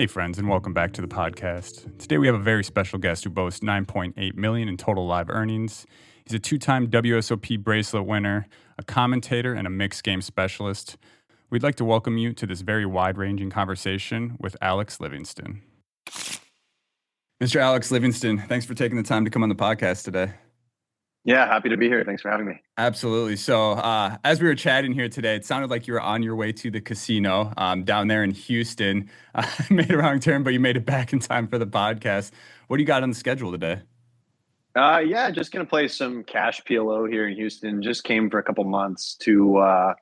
Hey friends, and welcome back to the podcast. Today we have a very special guest who boasts 9.8 million in total live earnings. He's a two-time WSOP Bracelet winner, a commentator, and a mixed game specialist. We'd like to welcome you to this very wide-ranging conversation with Alex Livingston. Mr. Alex Livingston, thanks for taking the time to come on the podcast today. Yeah, happy to be here. Thanks for having me. Absolutely. So as we were chatting here today, it sounded like you were on your way to the casino down there in Houston. Made a wrong turn, but you made it back in time for the podcast. What do you got on the schedule today? Yeah, just going to play some cash PLO here in Houston. Just came for a couple months to,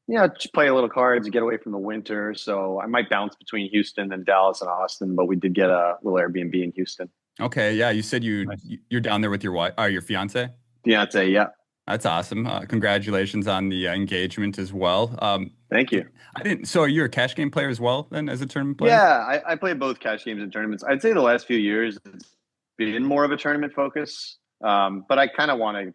just play a little cards, get away from the winter. So I might bounce between Houston and Dallas and Austin, but we did get a little Airbnb in Houston. Okay. Yeah. You said you're down there with your wife, your fiance? Fiance, yeah. That's awesome. Congratulations on the engagement as well. Thank you. So you're a cash game player as well then as a tournament player? Yeah, I play both cash games and tournaments. I'd say the last few years it's been more of a tournament focus. But I kind of want to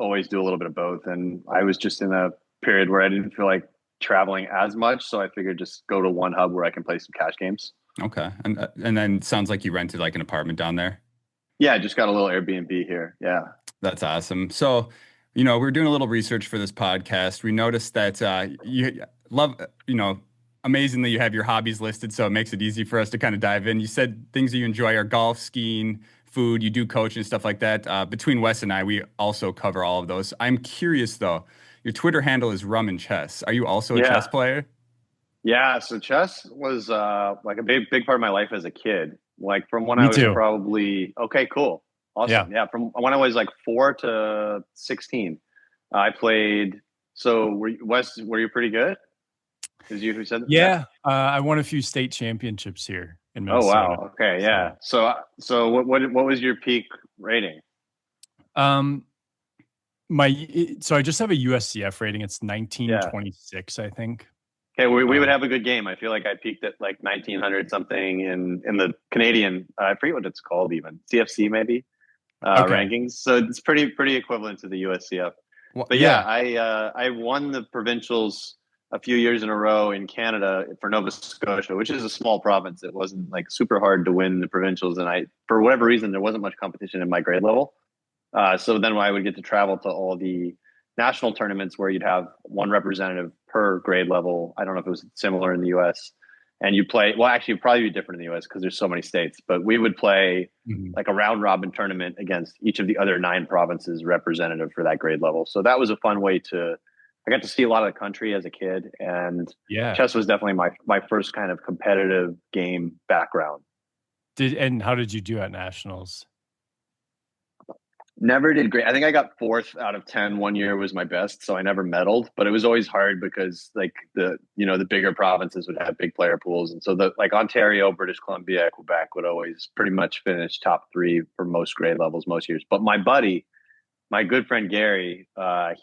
always do a little bit of both. And I was just in a period where I didn't feel like traveling as much. So I figured just go to one hub where I can play some cash games. Okay. And then it sounds like you rented like an apartment down there. Yeah, I just got a little Airbnb here. Yeah. That's awesome. So, we're doing a little research for this podcast. We noticed that you love, amazingly, you have your hobbies listed, so it makes it easy for us to kind of dive in. You said things that you enjoy are golf, skiing, food, you do coaching and stuff like that. Between Wes and I, we also cover all of those. I'm curious, though. Your Twitter handle is rumnchess. Are you also a chess player? Yeah, so chess was like a big part of my life as a kid. Like from when I was probably, okay, cool. Awesome. Yeah. From when I was like 4 to 16, I played. So Wes, were you pretty good? Is you who said that? Yeah. I won a few state championships here in Minnesota. Oh, wow. Okay. Yeah. So what was your peak rating? So I just have a USCF rating. It's 1926, I think. Okay, we would have a good game. I feel like I peaked at like 1900 something in the Canadian. I forget what it's called, even CFC maybe rankings. So it's pretty equivalent to the USCF. Well, but I won the provincials a few years in a row in Canada for Nova Scotia, which is a small province. It wasn't like super hard to win the provincials, and for whatever reason there wasn't much competition in my grade level. So then I would get to travel to all the national tournaments where you'd have one representative per grade level. I don't know if it was similar in the US. And you play, well, actually, it'd probably be different in the US because there's so many states. But we would play like a round robin tournament against each of the other 9 provinces representative for that grade level. So that was a fun way I got to see a lot of the country as a kid. And chess was definitely my first kind of competitive game background. And how did you do at nationals? Never did great. I think I got 4th out of 10. One year was my best, so I never medaled. But it was always hard because like the bigger provinces would have big player pools, and so like Ontario, British Columbia, Quebec would always pretty much finish top 3 for most grade levels most years. But my buddy, my good friend Gary,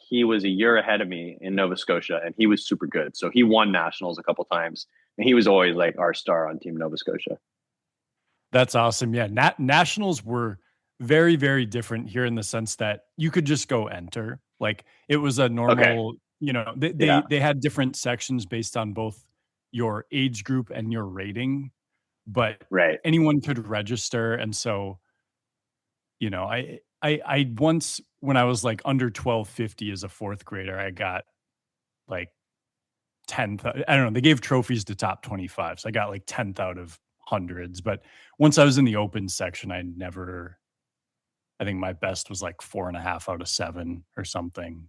he was a year ahead of me in Nova Scotia, and he was super good. So he won nationals a couple times, and he was always like our star on Team Nova Scotia. That's awesome. Yeah, nationals were very, very different here in the sense that you could just go enter. Like it was a normal, they had different sections based on both your age group and your rating, but anyone could register. And so, I once, when I was like under 1250 as a 4th grader, I got like 10th. I don't know. They gave trophies to top 25. So I got like 10th out of hundreds. But once I was in the open section, I think my best was like 4.5 out of 7 or something.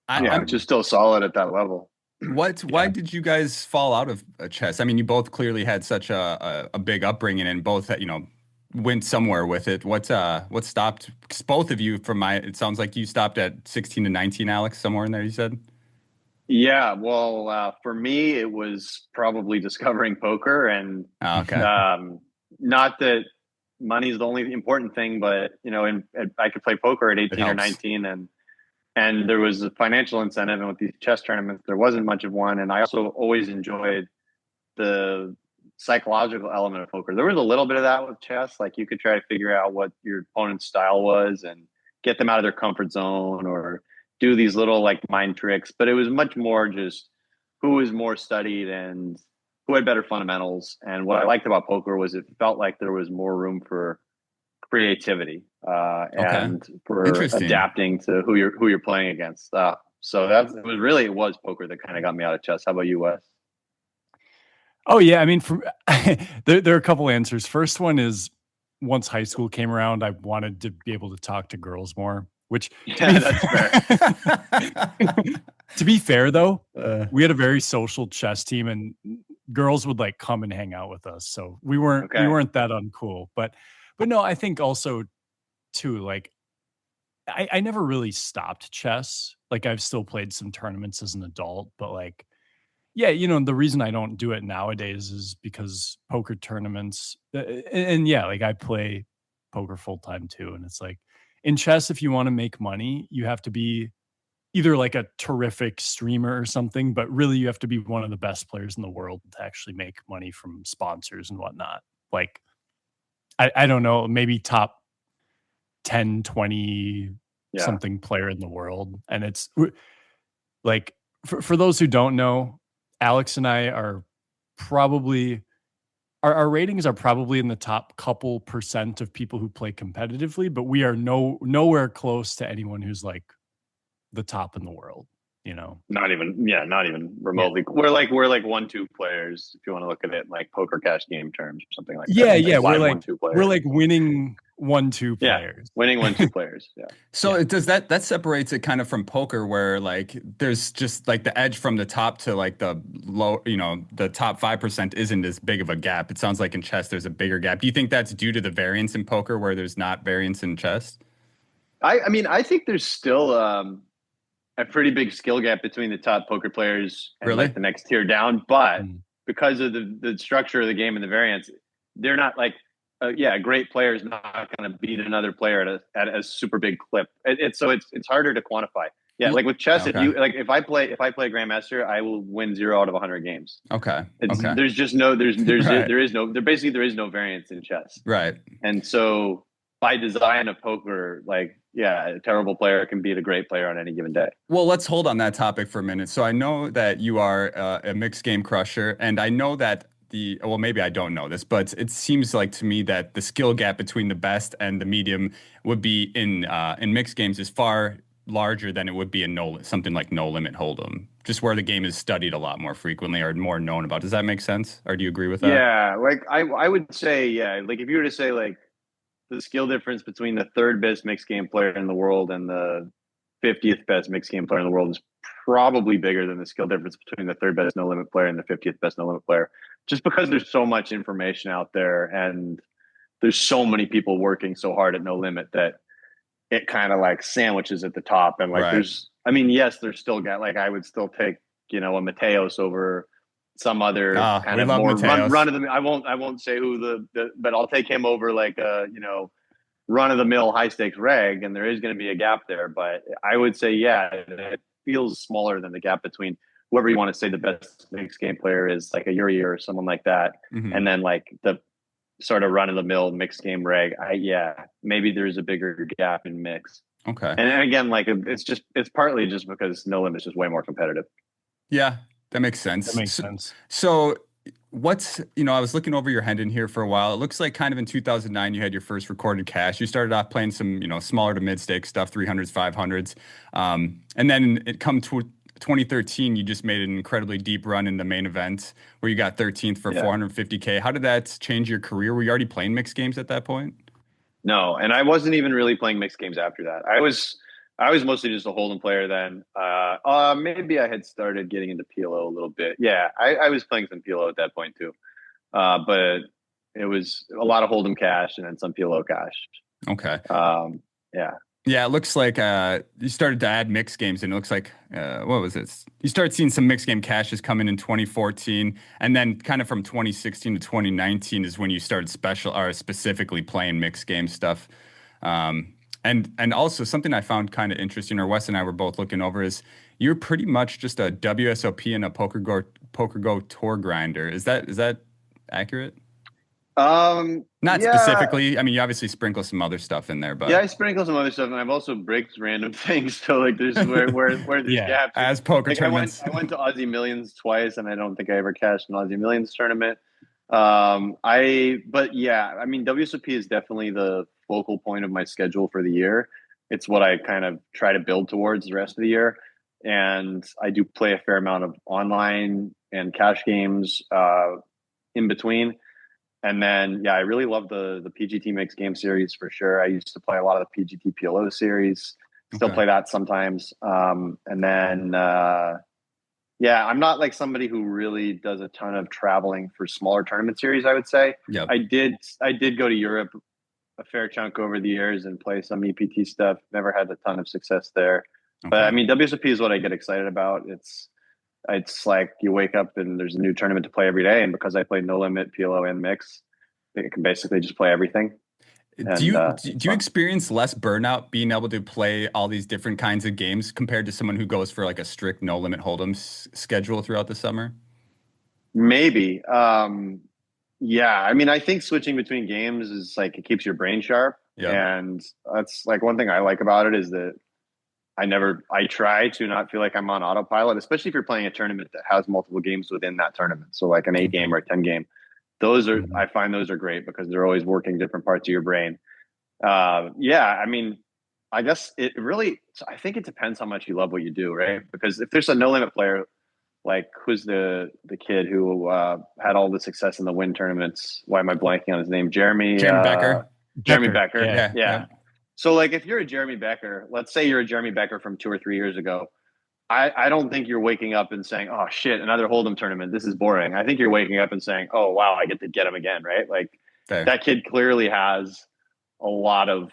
Which is still solid at that level. Why did you guys fall out of chess? I mean, you both clearly had such a big upbringing and both, went somewhere with it. What stopped? Because both of you, it sounds like you stopped at 16 to 19, Alex, somewhere in there, you said? Yeah, well, for me, it was probably discovering poker and not that money's the only important thing, but I could play poker at 18 or 19, and there was a financial incentive, and with these chess tournaments there wasn't much of one. And I also always enjoyed the psychological element of poker. There was a little bit of that with chess, like you could try to figure out what your opponent's style was and get them out of their comfort zone or do these little like mind tricks, but it was much more just who was more studied and who had better fundamentals. And what I liked about poker was it felt like there was more room for creativity Okay. and for Interesting. adapting to who you're playing against. So it was poker that kind of got me out of chess. How about you, Wes? Oh yeah, I mean, from there are a couple answers. First one is once high school came around, I wanted to be able to talk to girls more. Which to Yeah, be that's fair. to be fair though, Uh, we had a very social chess team, and girls would like come and hang out with us. So we Okay. weren't that uncool. But no, I think also too, like I never really stopped chess. Like I've still played some tournaments as an adult, but like yeah, the reason I don't do it nowadays is because poker tournaments, and yeah, like I play poker full time too. And it's like in chess, if you want to make money, you have to be either like a terrific streamer or something, but really you have to be one of the best players in the world to actually make money from sponsors and whatnot. Like, I don't know, maybe top 10, 20 Yeah. something player in the world. And it's like, for those who don't know, Alex and I are probably our ratings are probably in the top couple percent of people who play competitively, but we are nowhere close to anyone who's like the top in the world, you know. Not even Yeah. remotely. We're like 1-2 players if you want to look at it in like poker cash game terms or something like that. Yeah, Like yeah, live 1-2 we're players. like winning 1-2 Yeah, players. winning 1-2 players. Yeah. so Yeah. it does that separates it kind of from poker where like there's just like the edge from the top to like the low, the top 5% isn't as big of a gap. It sounds like in chess there's a bigger gap. Do you think that's due to the variance in poker where there's not variance in chess? I mean, I think there's still a pretty big skill gap between the top poker players and like Really? the next tier down. But Mm. because of the structure of the game and the variance, they're not like, a great player is not going to beat another player at a super big clip. It's harder to quantify. Yeah, like with chess, Okay. if I play Grandmaster, I will win 0 out of 100 games. Okay. It's Okay. there's just no Right. there is no variance in chess. Right. And so by design of poker, like, yeah, a terrible player can beat a great player on any given day. Well, let's hold on that topic for a minute. So I know that you are a mixed game crusher, and I know that well, maybe I don't know this, but it seems like to me that the skill gap between the best and the medium would be in mixed games is far larger than it would be in something like No Limit Hold'em, just where the game is studied a lot more frequently or more known about. Does that make sense? Or do you agree with that? Yeah, like I would say, yeah, like if you were to say like the skill difference between the third best mixed game player in the world and the 50th best mixed game player in the world is probably bigger than the skill difference between the third best no limit player and the 50th best no limit player, just because there's so much information out there and there's so many people working so hard at no limit that it kind of like sandwiches at the top. And like Right. I mean, yes, there's still got like I would still take, a Mateos over some other Ah, kind we of love more run Mateos. of the I won't say who but I'll take him over like run of the mill high stakes reg, and there is going to be a gap there. But I would say, yeah, it feels smaller than the gap between whoever you want to say the best mixed game player is, like a Yuri or someone like that, Hmm. and then like the sort of run of the mill mixed game reg. Maybe there's a bigger gap in mix. Okay. And again, like it's partly just because No Limit is just way more competitive. Yeah, that makes That sense. makes sense. So I was looking over your hand in here for a while. It looks like kind of in 2009 you had your first recorded cash. You started off playing some, smaller to mid stake stuff, 300s, 500s. And then it come to 2013, you just made an incredibly deep run in the main event where you got 13th for Yeah. 450K. How did that change your career? Were you already playing mixed games at that point? No, and I wasn't even really playing mixed games after that. I was mostly just a Hold'em player then. Maybe I had started getting into PLO a little bit. Yeah, I was playing some PLO at that point too. But it was a lot of Hold'em cash and then some PLO cash. Okay. Yeah. Yeah, it looks like you started to add mixed games, and it looks like what was this? You started seeing some mixed game caches come in 2014, and then kind of from 2016 to 2019 is when you started specifically playing mixed game stuff. And also something I found kind of interesting, or Wes and I were both looking over, is you're pretty much just a WSOP and a PokerGo Tour grinder. Is that accurate? Not Yeah, specifically. I mean, you obviously sprinkle some other stuff in there, yeah, but I sprinkle some other stuff, and I've also bricked random things. So like, there's where there's Yeah. gaps. as poker Like tournaments. I went to Aussie Millions twice, and I don't think I ever cashed an Aussie Millions tournament. But yeah, I mean, WSOP is definitely the focal point of my schedule for the year. It's what I kind of try to build towards the rest of the year, and I do play a fair amount of online and cash games in between. And then, yeah, I really love the PGT Mix Game Series for sure. I used to play a lot of the PGT PLO series. Still Okay. play that sometimes. And then, yeah, I'm not like somebody who really does a ton of traveling for smaller tournament series. I would say Yep. I did go to Europe a fair chunk over the years and play some EPT stuff. Never had a ton of success there. But I Okay. mean, WSOP is what I get excited about. It's like you wake up and there's a new tournament to play every day, and because I play no limit, PLO, and mix, I can basically just play everything, Do and you it's do you fun. experience less burnout being able to play all these different kinds of games compared to someone who goes for like a strict no limit hold'em schedule throughout the summer? Maybe, yeah. I mean, I think switching between games is like it keeps your brain sharp, Yep. and that's like one thing I like about it is that I try to not feel like I'm on autopilot, especially if you're playing a tournament that has multiple games within that tournament. So like an 8 game Okay. or a 10 game. Those are Mhm. I find those are great because they're always working different parts of your brain. Yeah, I mean, I guess it really. I think it depends how much you love what you do, right? Because if there's a no limit player, like who's the kid who had all the success in the win tournaments? Why am I blanking on his name? Jeremy Becker. Jeremy Becker. Becker. Yeah. Yeah. Yeah. Yep. So like, if you're a Jeremy Becker, let's say you're a Jeremy Becker from 2 or 3 years ago. I don't think you're waking up and saying, "Oh shit, another Hold'em tournament. This is boring." I think you're waking up and saying, "Oh wow, I get him again." Right? Like Fair. that kid clearly has a lot of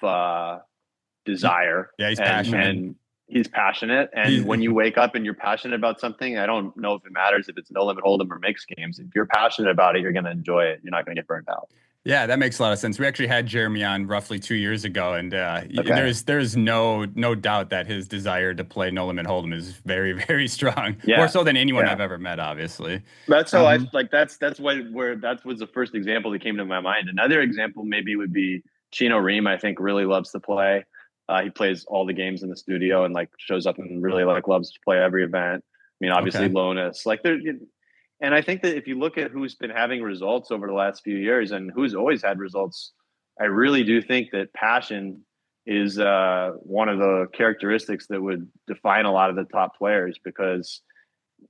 desire, Yeah, he's Mhm. passionate. and he's passionate. And when He, you wake up and you're passionate about something, I don't know if it matters if it's no limit hold'em or mixed games. If you're passionate about it, you're going to enjoy it. You're not going to get burnt out. yeah, that makes a lot of sense. We actually had Jeremy on roughly 2 years ago, and Okay. there's no doubt that his desire to play no limit hold'em is very very strong, more Yeah. so than anyone Yeah. I've ever met. Obviously. That's how I Mhm. like. That's where that was the first example that came to my mind. Another example maybe would be Chino Reem. I think really loves to play. He plays all the games in the studio and like shows up and really like loves to play every event. I mean, obviously Okay. Lonis, like there. And I think that if you look at who's been having results over the last few years and who's always had results, I really do think that passion is one of the characteristics that would define a lot of the top players, because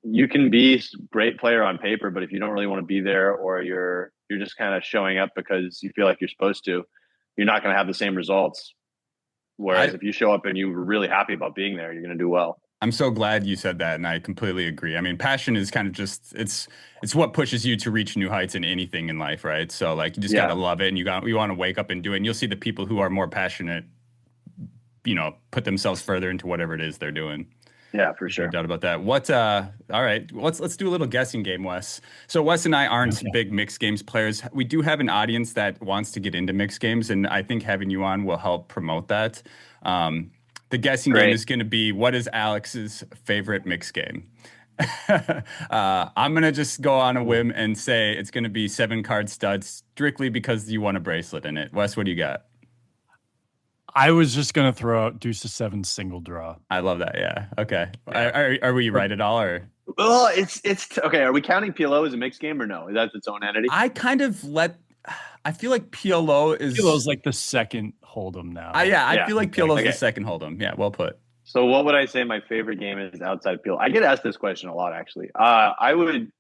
you can be a great player on paper, but if you don't really want to be there, or you're just kind of showing up because you feel like you're supposed to, you're not going to have the same results. Whereas I if you show up and you're really happy about being there, you're going to do well. I'm so glad you said that, and I completely agree. I mean, passion is kind of just it's what pushes you to reach new heights in anything in life, right? So like you just gotta Yeah, love it, and you want to wake up and do it. And you'll see the people who are more passionate, put themselves further into whatever it is they're doing. yeah, for There's no sure. doubt about that. All right, let's do a little guessing game, Wes. So Wes and I aren't Okay. big mixed games players. We do have an audience that wants to get into mixed games, and I think having you on will help promote that. Um, the guessing game Great. is going to be, what is Alex's favorite mixed game? I'm gonna just go on a Cool. whim and say it's gonna be 7 card studs, strictly because you won a bracelet in it. Wes, what do you got? I was just gonna throw out deuce to seven single draw. I love that. Yeah. Okay. Yeah. Are we right at all, or? Well, it's okay. Are we counting PLO as a mixed game or no? Is that its own entity? I kind of let. I feel like PLO Kilo's is. like the second hold'em now. Yeah, I Yeah. feel like PLO is the Okay. second hold'em. Yeah, well put. So what would I say my favorite game is outside PLO? I get asked this question a lot, actually. I would.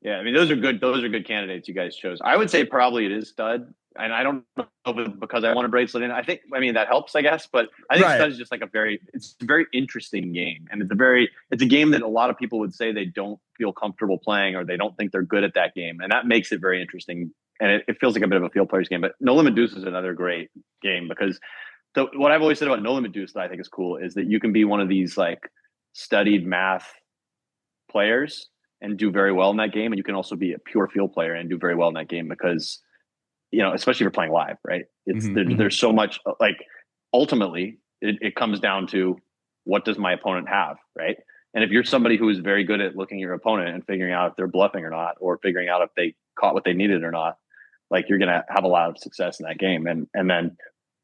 Yeah, I mean those are good. Those are good candidates you guys chose. I would say probably it is stud, and I don't know if it's because I want a bracelet in. I mean that helps, I guess, but I think Right. stud is just like it's a very interesting game, and it's a game that a lot of people would say they don't feel comfortable playing, or they don't think they're good at that game, and that makes it very interesting. And it feels like a bit of a field player's game. But No Limit Deuce is another great game, because what I've always said about No Limit Deuce that I think is cool is that you can be one of these like studied math players and do very well in that game, and you can also be a pure field player and do very well in that game, because especially if you're playing live, right? Mhm. There's so much, like, ultimately it comes down to what does my opponent have, right? And if you're somebody who is very good at looking at your opponent and figuring out if they're bluffing or not, or figuring out if they caught what they needed or not, like you're going to have a lot of success in that game. And then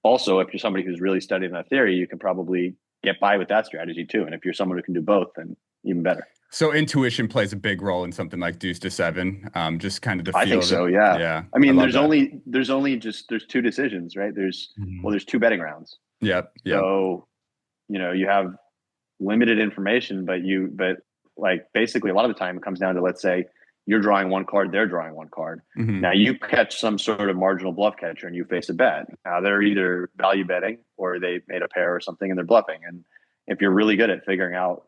also, if you're somebody who's really studying that theory, you can probably get by with that strategy too. And if you're someone who can do both, then even better. So intuition plays a big role in something like deuce to seven. Just kind of the feel. I think so. Yeah. Yeah. I mean, there's two decisions, right? There's two betting rounds. Yep. So, you have limited information, but like basically a lot of the time it comes down to, let's say you're drawing one card, they're drawing one card. Mm-hmm. Now you catch some sort of marginal bluff catcher and you face a bet. Now they're either value betting or they made a pair or something and they're bluffing. And if you're really good at figuring out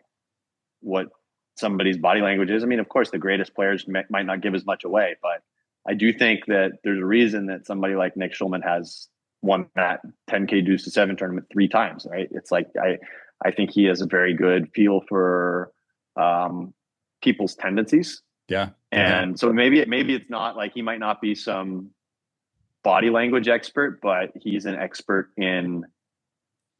what somebody's body language is, I mean, of course the greatest players might not give as much away, but I do think that there's a reason that somebody like Nick Schulman has won that 10K deuce to seven tournament 3 times, right? It's like, I think he has a very good feel for people's tendencies. Yeah. And so maybe it's not like, he might not be some body language expert, but he's an expert in,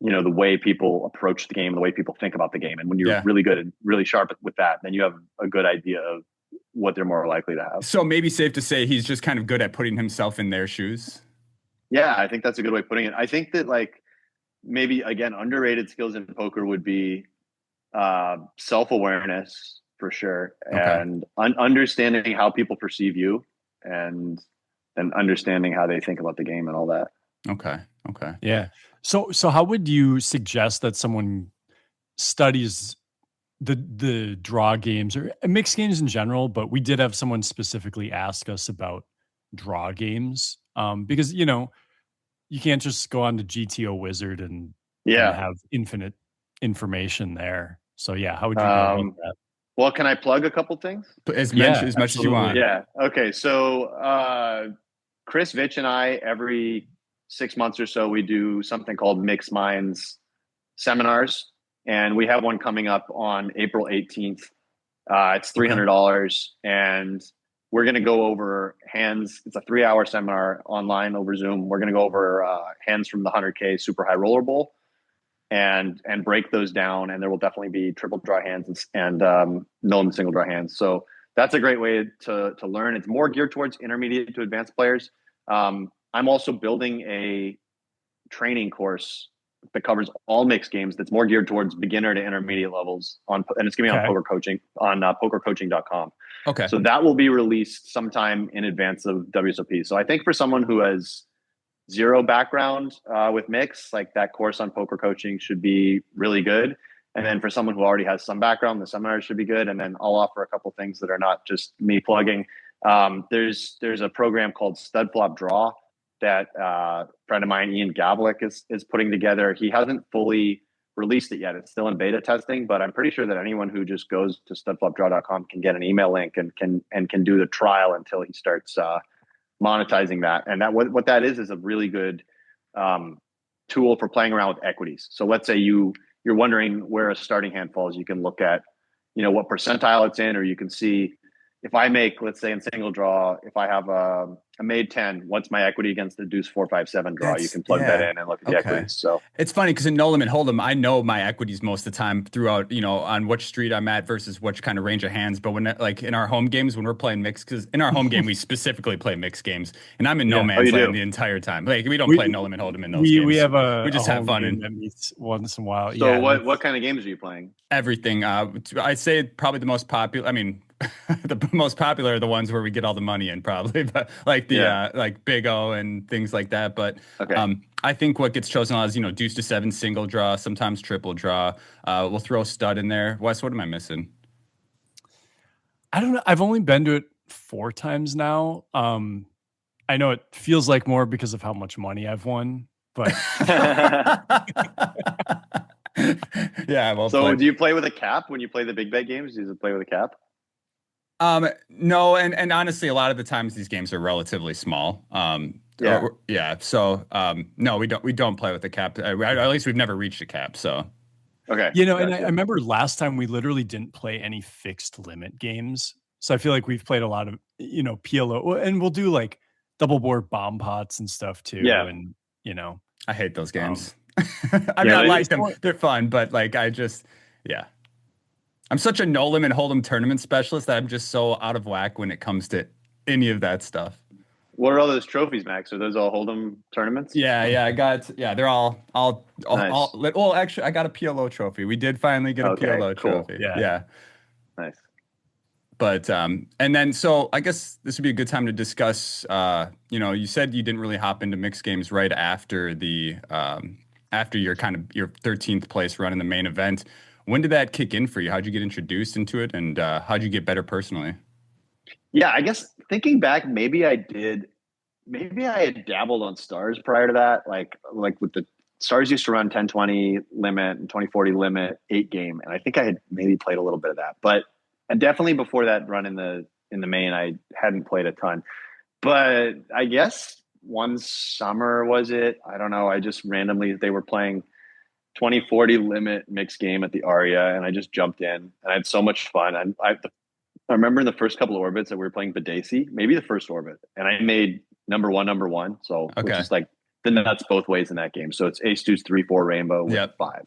the way people approach the game, the way people think about the game. And when you're really good and really sharp with that, then you have a good idea of what they're more likely to have. So maybe safe to say he's just kind of good at putting himself in their shoes. Yeah, I think that's a good way of putting it. I think that, like, maybe again, underrated skills in poker would be self-awareness for sure. Okay. And understanding how people perceive you and understanding how they think about the game and all that. Okay. Yeah. So how would you suggest that someone studies the draw games or mixed games in general? But we did have someone specifically ask us about draw games because, you can't just go on to GTO Wizard and have infinite information there. So yeah, how would you go about that? Well, can I plug a couple things? As much as you want. Yeah. Okay. So Chris Vitch and I, every 6 months or so, we do something called Mixed Minds seminars. And we have one coming up on April 18th. It's $300. And we're going to go over hands. It's a 3-hour seminar online over Zoom. We're going to go over hands from the 100K Super High Roller Bowl and break those down. And there will definitely be triple draw hands and no single draw hands. So that's a great way to learn. It's more geared towards intermediate to advanced players. I'm also building a training course that covers all mixed games that's more geared towards beginner to intermediate levels and it's going to be on poker coaching on pokercoaching.com. Okay. So that will be released sometime in advance of WSOP. So I think for someone who has zero background with mix, like that course on poker coaching should be really good. And then for someone who already has some background, the seminar should be good. And then I'll offer a couple things that are not just me plugging. There's a program called Stud Flop Draw that a friend of mine, Ian Gavlik, is putting together. He hasn't fully released it yet. It's still in beta testing, but I'm pretty sure that anyone who just goes to studflopdraw.com can get an email link and can do the trial until he starts monetizing that. And that what that is a really good tool for playing around with equities. So let's say you're wondering where a starting hand falls. You can look at, what percentile it's in, or you can see if I make, let's say in single draw, if I have a made 10, what's my equity against the deuce 4 5 7 draw? You can plug that in and look at the equities. So it's funny because in No Limit Hold'em, I know my equities most of the time throughout, on which street I'm at versus which kind of range of hands. But when like in our home games, when we're playing mixed, because in our home game we specifically play mixed games, and I'm in no man's land the entire time. Like we don't play No Limit Hold'em in those games. We have we just have fun and that meets once in a while. So what kind of games are you playing? Everything. I'd say probably the most popular. I mean, the most popular are the ones where we get all the money in, probably, but like the like Big O and things like that. But I think what gets chosen a lot is deuce to seven single draw, sometimes triple draw. We'll throw stud in there. Wes, what am I missing? I don't know. I've only been to it 4 times now. I know it feels like more because of how much money I've won, but yeah. Well, so do you play with a cap when you play the big bet games? Do you play with a cap? No, and honestly, a lot of the times these games are relatively small. So no, we don't play with the cap. At least we've never reached a cap. So okay, and I remember last time we literally didn't play any fixed limit games. So I feel like we've played a lot of PLO, and we'll do like double board bomb pots and stuff too. Yeah, and I hate those games. I mean, I like them; they're fun, but like I'm such a No Limit Hold'em tournament specialist that I'm just so out of whack when it comes to any of that stuff. What are all those trophies, Max? Are those all Hold'em tournaments? Yeah, I got, yeah, they're all, Nice. well, actually, I got a PLO trophy. We did finally get a Okay, PLO cool. trophy. Yeah. Yeah. Nice. But and then so I guess this would be a good time to discuss you said you didn't really hop into mixed games right after the after your kind of your 13th place run in the main event. When did that kick in for you? How'd you get introduced into it, and how'd you get better personally? Yeah, I guess thinking back, maybe I did. Maybe I had dabbled on stars prior to that, like with the stars used to run 10-20 limit and 20-40 limit 8 game, and I think I had maybe played a little bit of that, but definitely before that run in the main, I hadn't played a ton. But I guess one summer was it? I don't know. I just randomly they were playing 20-40 limit mixed game at the Aria, and I just jumped in, and I had so much fun. And I remember in the first couple of orbits that we were playing Badesi, maybe the first orbit, and I made number one. So which Okay. is like the nuts both ways in that game. So it's ace deuce 3-4 rainbow with Yep. 5,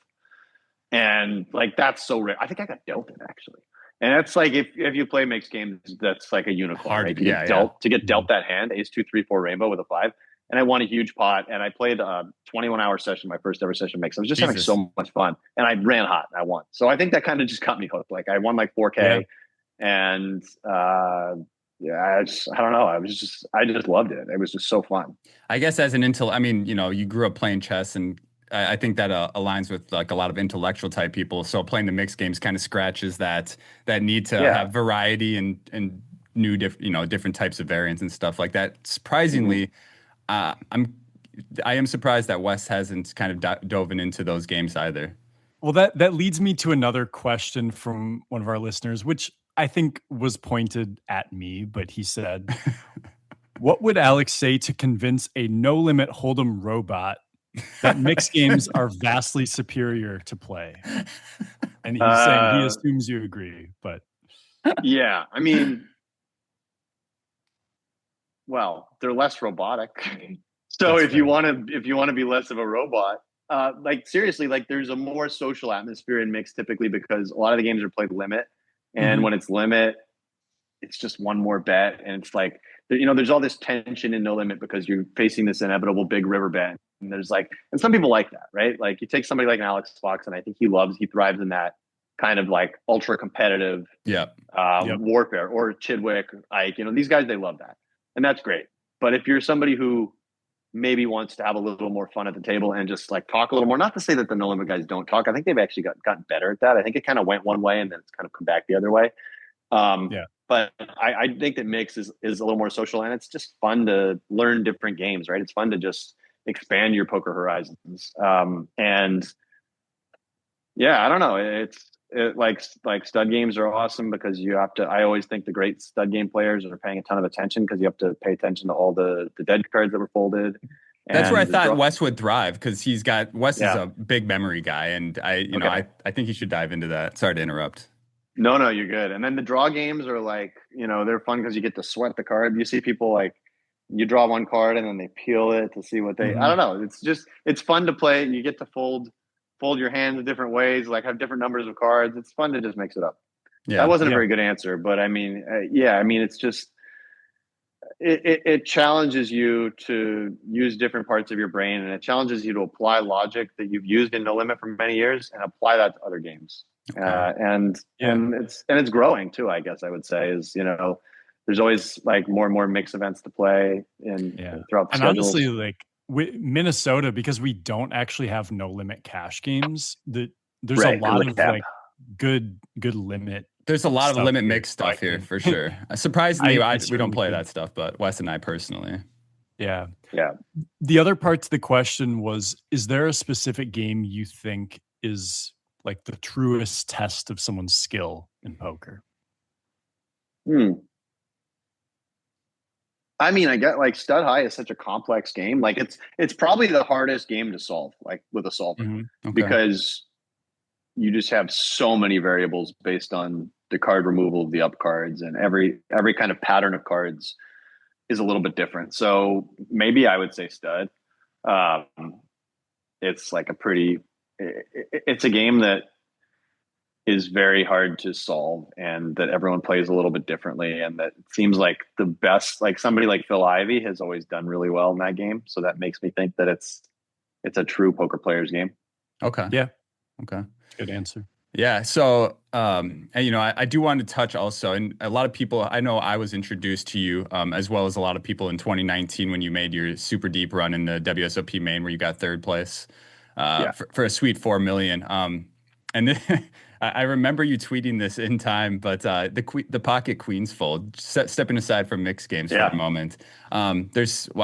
and like that's so rare. I think I got dealt it actually, and that's like if you play mixed games, that's like a unicorn, Hard, right? yeah, To get dealt that hand, ace 2-3-4 rainbow with a 5. And I won a huge pot, and I played a 21-hour session, my first ever session mix. I was just having so much fun, and I ran hot, and I won. So I think that kind of just got me hooked. Like I won like 4K, and yeah, I don't know. I just loved it. It was just so fun. I guess as an I mean, you grew up playing chess, and I think that aligns with like a lot of intellectual type people. So playing the mixed games kind of scratches that need to Yeah. have variety and new different types of variants and stuff like that. Surprisingly, I am surprised that Wes hasn't kind of dove into those games either. Well, that leads me to another question from one of our listeners, which I think was pointed at me, but he said, "What would Alex say to convince a no-limit Hold'em robot that mixed games are vastly superior to play?" And he's saying he assumes you agree, but yeah, I mean, well, they're less robotic. So That's if you fair. want to be less of a robot, like seriously, like there's a more social atmosphere in mixed typically because a lot of the games are played limit, and when it's limit, it's just one more bet, and it's like there's all this tension in no limit because you're facing this inevitable big river bet, and there's like, and some people like that, right? Like you take somebody like an Alex Fox, and I think he thrives in that kind of like ultra competitive warfare, or Chidwick, Ike, these guys, they love that, and that's great. But if you're somebody who maybe wants to have a little more fun at the table and just like talk a little more, not to say that the no limit guys don't talk, I think they've actually gotten better at that. I think it kind of went one way and then it's kind of come back the other way. But I think that mix is a little more social, and it's just fun to learn different games, right? It's fun to just expand your poker horizons. And yeah, I don't know. Like stud games are awesome because you have to. I always think the great stud game players are paying a ton of attention because you have to pay attention to all the dead cards that were folded. That's where I thought Wes would thrive because Wes is Yeah. a big memory guy, and I think he should dive into that. Sorry to interrupt. No, you're good. And then the draw games are like, they're fun because you get to sweat the card. You see people like you draw one card and then they peel it to see what they. I don't know. It's fun to play. You get to fold your hands in different ways, like have different numbers of cards. It's fun to just mix it up. Yeah, that wasn't a very good answer, but I mean, it's just it challenges you to use different parts of your brain, and it challenges you to apply logic that you've used in No Limit for many years and apply that to other games. Okay. And it's growing too, I guess I would say, is there's always like more and more mixed events to play throughout the and schedules. honestly, like Minnesota, because we don't actually have no limit cash games, there's a lot of like good limit. There's a lot of limit here, mix stuff here for sure. Surprisingly, we don't play that stuff, but Wes and I personally. Yeah. Yeah. The other part to the question was, is there a specific game you think is like the truest test of someone's skill in poker? I mean, I get like Stud High is such a complex game. Like it's probably the hardest game to solve, like with a solver, because you just have so many variables based on the card removal of the up cards, and every kind of pattern of cards is a little bit different. So maybe I would say Stud. It's like it's a game that is very hard to solve, and that everyone plays a little bit differently, and that it seems like the best, like somebody like Phil Ivey has always done really well in that game. So that makes me think that it's a true poker player's game. Okay. Yeah. Okay. Good answer. Yeah. So, and, I do want to touch also, and a lot of people, I know I was introduced to you, as well as a lot of people in 2019 when you made your super deep run in the WSOP Main where you got third place, for a sweet 4 million. And I remember you tweeting this in time, but the pocket queens fold. Stepping aside from mixed games for a moment, I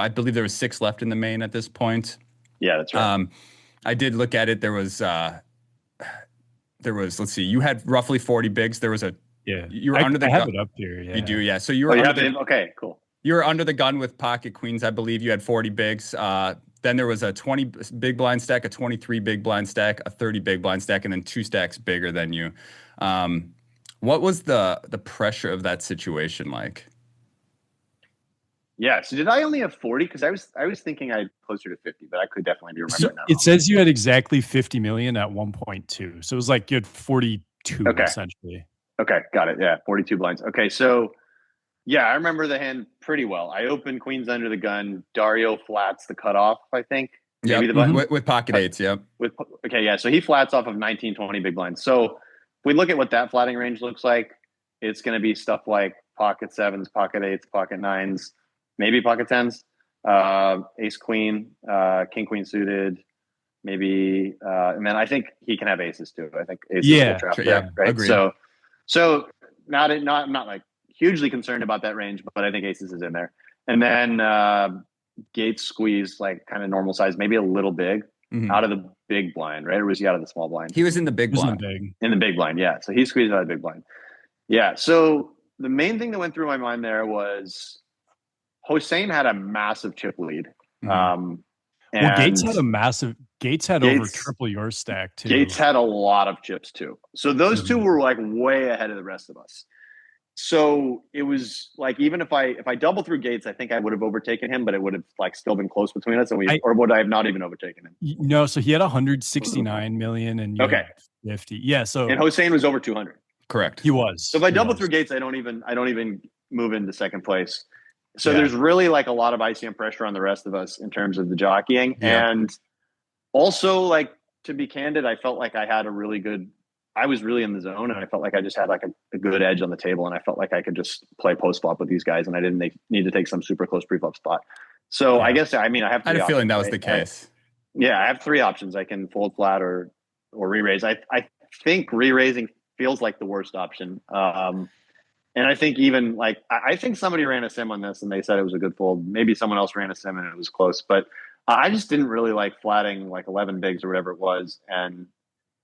believe there was 6 left in the main at this point. Yeah, that's right. I did look at it. There was, let's see, you had roughly 40 bigs. There was you were under the gun. I have it up here. Yeah. You do, yeah. So you were okay, cool. You were under the gun with pocket queens. I believe you had 40 bigs. Then there was a 20 big blind stack, a 23 big blind stack, a 30 big blind stack, and then 2 stacks bigger than you. What was the pressure of that situation like? Yeah. So did I only have 40? Because I was thinking I had closer to 50, but I could definitely be remembering now. It says you had exactly 50 million at 1.2. So it was like you had 42 essentially. Okay, got it. Yeah, 42 blinds. Okay, so yeah, I remember the hand pretty well. I opened queens under the gun. Dario flats the cutoff, I think. Yeah, with pocket eights. Yep. So he flats off of 19, 20 big blinds. So if we look at what that flatting range looks like, it's going to be stuff like pocket sevens, pocket eights, pocket nines, maybe pocket tens, ace queen, king queen suited, maybe, and then I think he can have aces too. I think aces will trap there, right? Agreed. So not like hugely concerned about that range, but I think aces is in there. And then Gates squeeze like kind of normal size, maybe a little big out of the big blind, right? Or was he out of the small blind? He was in the big blind. In the big blind, yeah. So he squeezed out of the big blind. Yeah. So the main thing that went through my mind there was Hossein had a massive chip lead. Gates had over triple your stack too. Gates had a lot of chips too. So those two were like way ahead of the rest of us. So it was like, even if I double through Gates, I think I would have overtaken him, but it would have like still been close between us, or would I have not even overtaken him? No, so he had 169 million and you had 50. Yeah, so and Hossein was over 200. Correct. He was. So if I double through Gates, I don't even move into second place. So there's really like a lot of ICM pressure on the rest of us in terms of the jockeying. Yeah. And also, like, to be candid, I felt like I was really in the zone, and I felt like I just had like a good edge on the table, and I felt like I could just play post flop with these guys, and I didn't need to take some super close pre-flop spot. So I guess, I mean, I have 3 I had a feeling options, that was the case. I have 3 options. I can fold flat or re-raise. I think re-raising feels like the worst option. And I think even like, I think somebody ran a sim on this and they said it was a good fold. Maybe someone else ran a sim and it was close, but I just didn't really like flatting like 11 bigs or whatever it was. And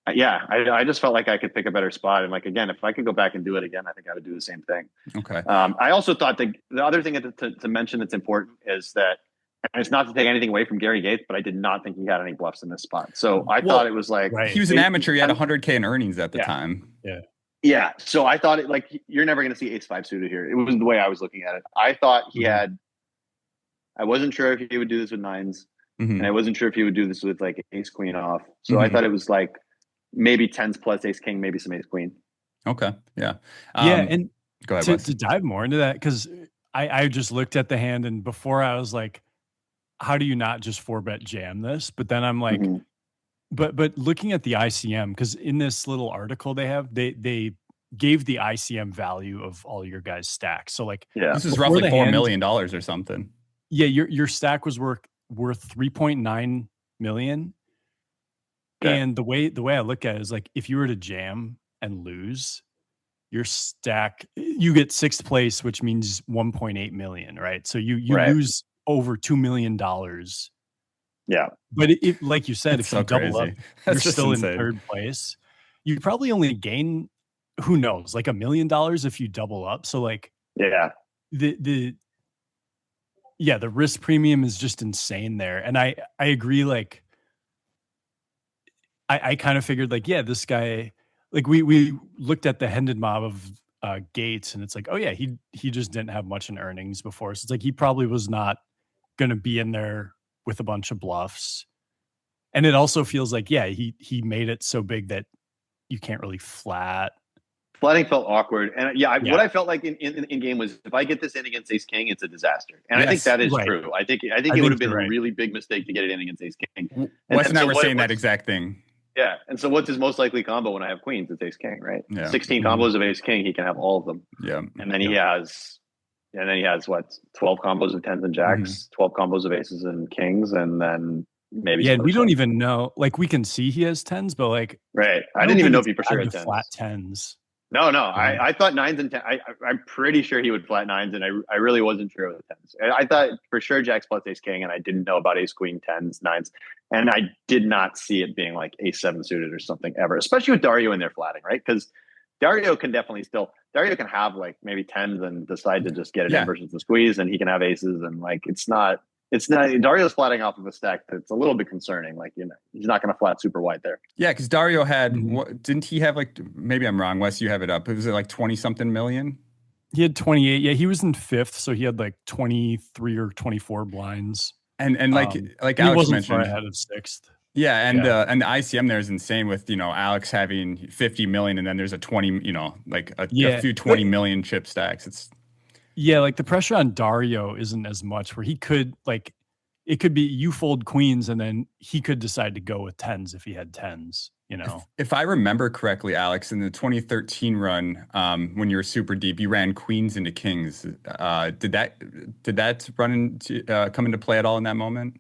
I just felt like I could pick a better spot. And like, again, if I could go back and do it again, I think I would do the same thing. Okay. I also thought that the other thing to mention that's important is that, and it's not to take anything away from Gary Gates, but I did not think he had any bluffs in this spot. So I thought it was like, he was an amateur. He had 100K in earnings at the time. Yeah. Yeah. So I thought it, like, you're never going to see ace-5 suited here. It was the way I was looking at it. I thought he had, I wasn't sure if he would do this with nines, and I wasn't sure if he would do this with like ace-queen off. So I thought it was like maybe tens plus ace-king, maybe some ace-queen. Okay. Yeah. And go ahead, to dive more into that, because I just looked at the hand, and before I was like, how do you not just 4-bet jam this? But then I'm like, But looking at the ICM, because in this little article they have, they gave the ICM value of all your guys' stacks. So like, this is roughly $4 million or something. Yeah, your stack was worth 3.9 million. Okay. And the way I look at it is like, if you were to jam and lose, your stack, you get 6th place, which means 1.8 million, right? So you lose over $2 million. Yeah. But if, like you said, if you double up, you're still insane. In third place. You probably only gain, who knows, like $1 million if you double up. So like, the risk premium is just insane there. And I agree. Like, I kind of figured like, this guy, like we looked at the Hendon mob of Gates, and it's like, oh yeah, he just didn't have much in earnings before. So it's like, he probably was not going to be in there with a bunch of bluffs. And it also feels like, he made it so big that you can't really flat. Flatting felt awkward, and what I felt like in game was if I get this in against Ace King, it's a disaster, and I think that is true. I think it would have been a really big mistake to get it in against Ace King. Wes and I were saying that exact thing. Yeah, and so what's his most likely combo when I have queens? It's Ace King, right? Yeah. 16 combos of Ace King, he can have all of them. Yeah, and then he has 12 combos of tens and jacks, 12 combos of aces and kings, and then maybe. Yeah, we don't even know. Like we can see he has tens, but like right, I didn't even know if he for sure had flat tens. No, I thought nines and ten. I'm pretty sure he would flat nines, and I really wasn't sure of the tens. I thought for sure jacks plus ace king, and I didn't know about ace queen, tens, nines, and I did not see it being like ace seven suited or something ever, especially with Dario in there flatting, right? Because Dario can have like maybe tens and decide to just get it in versus the squeeze, and he can have aces, and like it's not Dario's flatting off of a stack that's a little bit concerning. Like, he's not going to flat super wide there. Yeah, because Dario had, didn't he have like, maybe I'm wrong, Wes, you have it up. Was it like 20 something million? He had 28. Yeah, he was in fifth, so he had like 23 or 24 blinds. And like Alex wasn't mentioned, far ahead of sixth. Yeah, and the ICM there is insane with, Alex having 50 million, and then there's a 20, like a few 20 million chip stacks. Yeah, like the pressure on Dario isn't as much where he could like, it could be you fold queens and then he could decide to go with tens if he had tens, If I remember correctly, Alex, in the 2013 run, when you were super deep, you ran queens into kings. Did that come into play at all in that moment?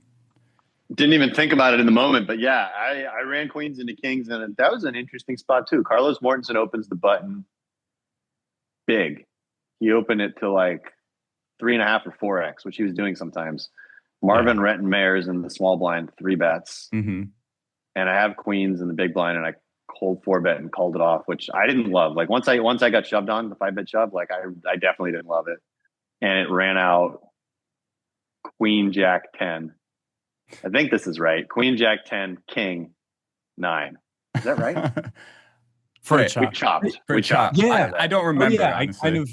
Didn't even think about it in the moment, but yeah, I ran queens into kings, and that was an interesting spot too. Carlos Mortensen opens the button big. He opened it to like 3.5 or 4x, which he was doing sometimes. Marvin Renton Mayers in the small blind, 3 bets. Mm-hmm. And I have queens in the big blind, and I cold 4-bet and called it off, which I didn't love. Like once I got shoved on the 5-bet shove, like I definitely didn't love it. And it ran out queen, jack, 10. I think this is right. Queen, jack, 10, king, 9. Is that right? For a chop. We chopped. Yeah. I don't remember. I kind of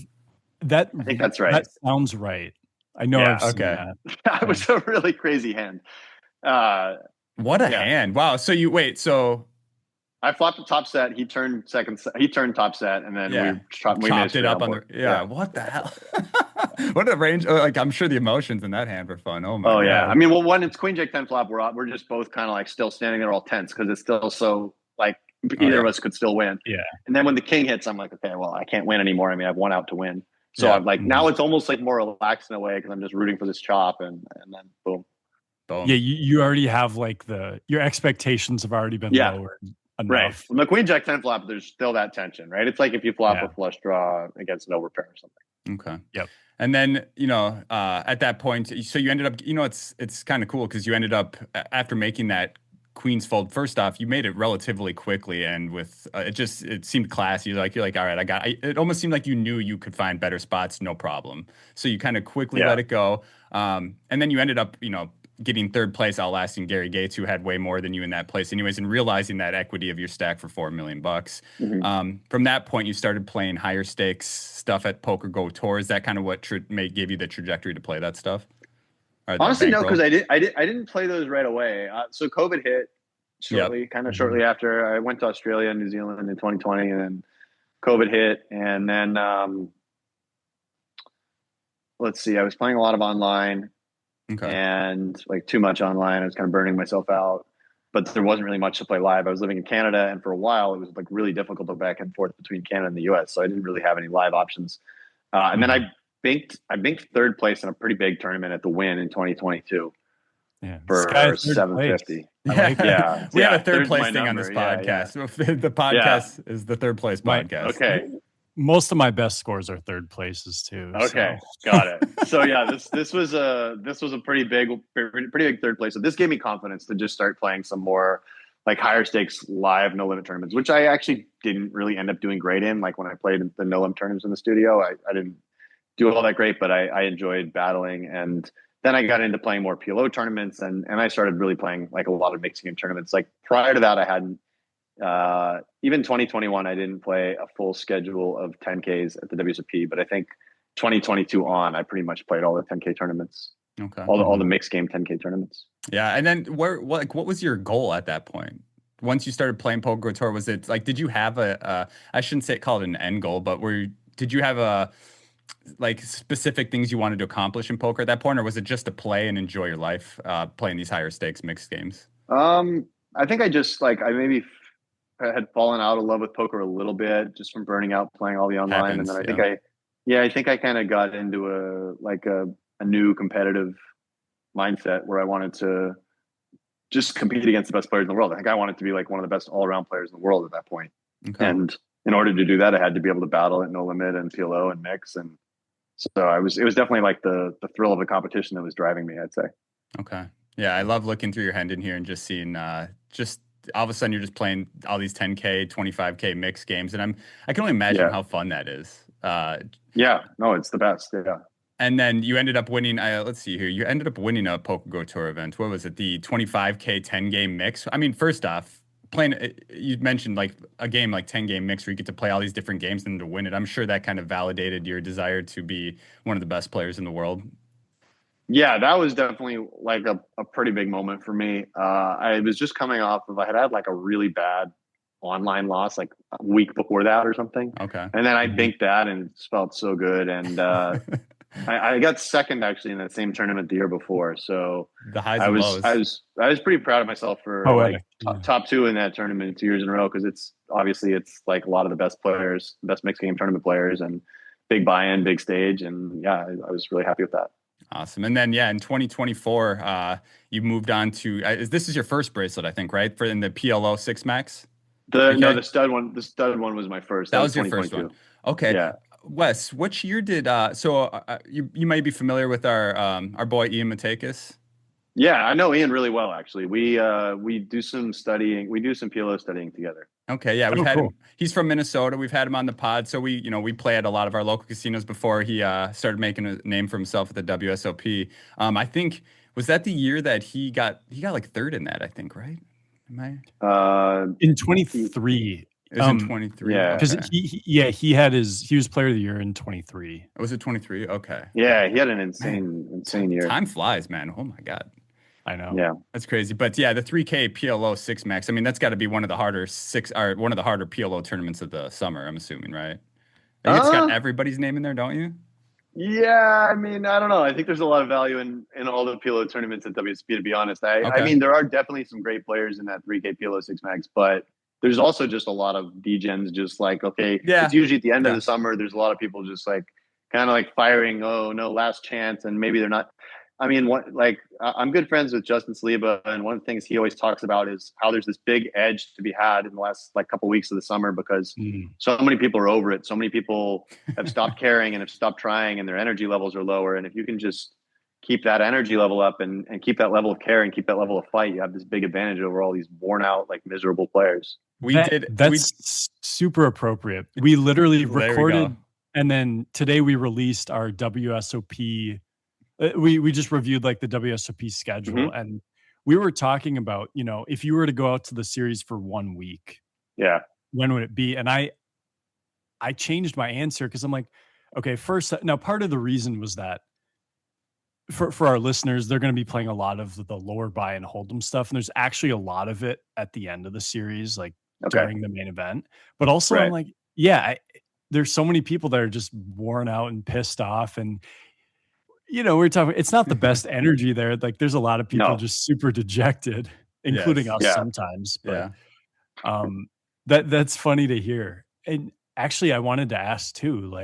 I think that's right. That sounds right. I know. Yeah, I've seen that. That was a really crazy hand. What a hand! Wow. So so I flopped the top set. He turned second. He turned top set, and then we chopped it up on the. Yeah. What the hell? What a range! Like I'm sure the emotions in that hand were fun. Oh my. Oh yeah. I mean, well, when it's queen jack 10 flop, we're just both kind of like still standing there all tense because it's still so like either of us could still win. Yeah. And then when the king hits, I'm like, okay, well, I can't win anymore. I mean, I have one out to win. So I'm like, now it's almost like more relaxed in a way because I'm just rooting for this chop, and then boom. Yeah, you already have like your expectations have already been lowered enough. Right. When the queen jack 10 flop, there's still that tension, right? It's like if you flop a flush draw against no repair or something. Okay. Yep. And then, at that point, so you ended up, it's kind of cool because you ended up, after making that queens fold, first off, you made it relatively quickly, and with it seemed classy. You're like, all right, it almost seemed like you knew you could find better spots, no problem. So you kind of quickly let it go. And then you ended up, getting third place, outlasting Gary Gates, who had way more than you in that place anyways, and realizing that equity of your stack for $4 million. From that point, you started playing higher stakes stuff at PokerGO Tour. Is that kind of what gave you the trajectory to play that stuff? Honestly, no, because I didn't play those right away. So COVID hit shortly after. I went to Australia and New Zealand in 2020, and then COVID hit, and then let's see, I was playing a lot of online. Okay. And like too much online. I was kind of burning myself out, but there wasn't really much to play live. I was living in Canada, and for a while it was like really difficult to go back and forth between Canada and the US. So I didn't really have any live options. And then I banked third place in a pretty big tournament at the Win in 2022. Yeah. For 750. We had a third place thing on this podcast. Yeah. The podcast is the third place podcast. Okay. Most of my best scores are third places too. Okay, so. Got it. So yeah, this was a pretty big third place. So this gave me confidence to just start playing some more like higher stakes live no limit tournaments, which I actually didn't really end up doing great in. Like when I played the no limit tournaments in the studio, I didn't do all that great, but I enjoyed battling. And then I got into playing more PLO tournaments, and I started really playing like a lot of mixed game tournaments. Like prior to that, I hadn't. Even 2021, I didn't play a full schedule of 10Ks at the WSOP, but I think 2022 on, I pretty much played all the 10K tournaments. Okay. All the mixed game 10K tournaments. Yeah. And then what was your goal at that point? once you started playing PokerGO Tour, was it like, did you have I shouldn't call it an end goal, but did you have like specific things you wanted to accomplish in poker at that point, or was it just to play and enjoy your life, playing these higher stakes mixed games? I think I just like I maybe had fallen out of love with poker a little bit just from burning out playing all the online, and Happens, then yeah. I think I kind of got into a new competitive mindset where I wanted to just compete against the best players in the world. I think I wanted to be like one of the best all around players in the world at that point. Okay. And in order to do that, I had to be able to battle at no limit and PLO and mix. And so it was definitely like the thrill of the competition that was driving me, I'd say. Okay. Yeah. I love looking through your hand in here and just seeing, just all of a sudden you're just playing all these 10K, 25K mixed games. And I can only imagine how fun that is. Yeah, no, it's the best. Yeah. And then you ended up winning. Let's see here. You ended up winning a PokerGO Tour event. What was it? The 25K 10 game mix. I mean, first off, playing. You mentioned like a game like 10 game mix where you get to play all these different games and to win it. I'm sure that kind of validated your desire to be one of the best players in the world. Yeah, that was definitely like a pretty big moment for me. I was just coming off of I had like a really bad online loss like a week before that or something. Okay. And then I binked that and it felt so good. And I got second actually in that same tournament the year before. So the highs and lows. I was pretty proud of myself for top two in that tournament 2 years in a row, because it's like a lot of the best players, best mixed game tournament players, and big buy-in, big stage, and yeah, I was really happy with that. Awesome. And then in 2024, you moved on to this is your first bracelet, I think, right? In the PLO 6 Max. The stud one. The stud one was my first. That was your first one. Okay. Yeah. Wes, which year did you might be familiar with our boy Ian Matakis? Yeah, I know Ian really well actually. We do some studying. We do some PLO studying together. Okay, yeah, we've had him. He's from Minnesota. We've had him on the pod, so we play at a lot of our local casinos before he started making a name for himself at the WSOP. I think was that the year that he got like third in that, I think, right? Am I in 23? It was in 23. Yeah, because he was player of the year in 23. Was it 23? Okay. Yeah, he had an insane year. Time flies, man. Oh my god. I know. Yeah, that's crazy. But yeah, the 3K PLO 6 Max. I mean, that's got to be one of the harder PLO tournaments of the summer. I'm assuming, right? I think it's got everybody's name in there, don't you? Yeah, I mean, I don't know. I think there's a lot of value in all the PLO tournaments at WSP. To be honest, I mean, there are definitely some great players in that 3K PLO 6 Max, but there's also just a lot of degens. Just like it's usually at the end of the summer. There's a lot of people just like kind of like firing. Oh no, last chance, and maybe they're not. I mean, I'm good friends with Justin Saliba, and one of the things he always talks about is how there's this big edge to be had in the last couple of weeks of the summer, because so many people are over it. So many people have stopped caring and have stopped trying, and their energy levels are lower. And if you can just keep that energy level up and keep that level of care and keep that level of fight, you have this big advantage over all these worn out, miserable players. That's super appropriate. We literally recorded, and then today we released our WSOP. We just reviewed the WSOP schedule, and we were talking about, if you were to go out to the series for 1 week, when would it be? And I changed my answer because I'm like, okay, first, now part of the reason was that for our listeners, they're going to be playing a lot of the lower buy and hold'em stuff, and there's actually a lot of it at the end of the series, during the main event. But also, I'm like, there's so many people that are just worn out and pissed off, and we're talking, it's not the best energy there. There's a lot of people just super dejected, including us sometimes. But that's funny to hear. And actually, I wanted to ask too,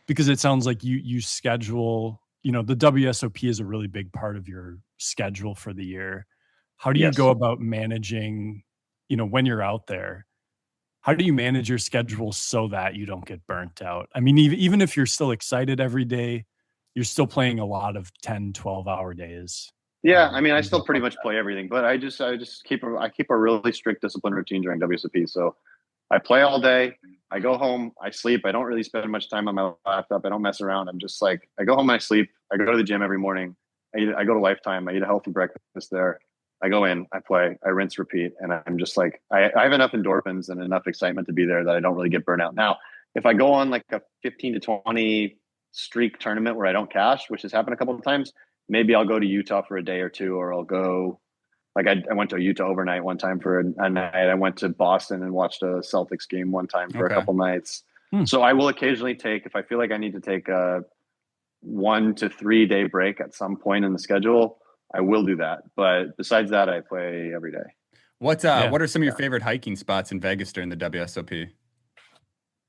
because it sounds like you schedule, the WSOP is a really big part of your schedule for the year. How do you go about managing, when you're out there? How do you manage your schedule so that you don't get burnt out? I mean, even if you're still excited every day, you're still playing a lot of 10, 12-hour days. Yeah, I mean, I still pretty much play everything, but I just keep a really strict discipline routine during WSOP. So I play all day. I go home. I sleep. I don't really spend much time on my laptop. I don't mess around. I'm just I go home and I sleep. I go to the gym every morning. I go to Lifetime. I eat a healthy breakfast there. I go in. I play. I rinse, repeat, and I'm just I have enough endorphins and enough excitement to be there that I don't really get burnt out. Now, if I go on a 15 to 20 streak tournament where I don't cash, which has happened a couple of times, maybe I'll go to Utah for a day or two, or I'll go Like I went to Utah overnight one time for a night. I went to Boston and watched a Celtics game one time for a couple nights. So I will occasionally take, if I feel like I need to take a 1 to 3 day break at some point in the schedule, I will do that. But besides that, I play every day. What are some of your favorite hiking spots in Vegas during the WSOP?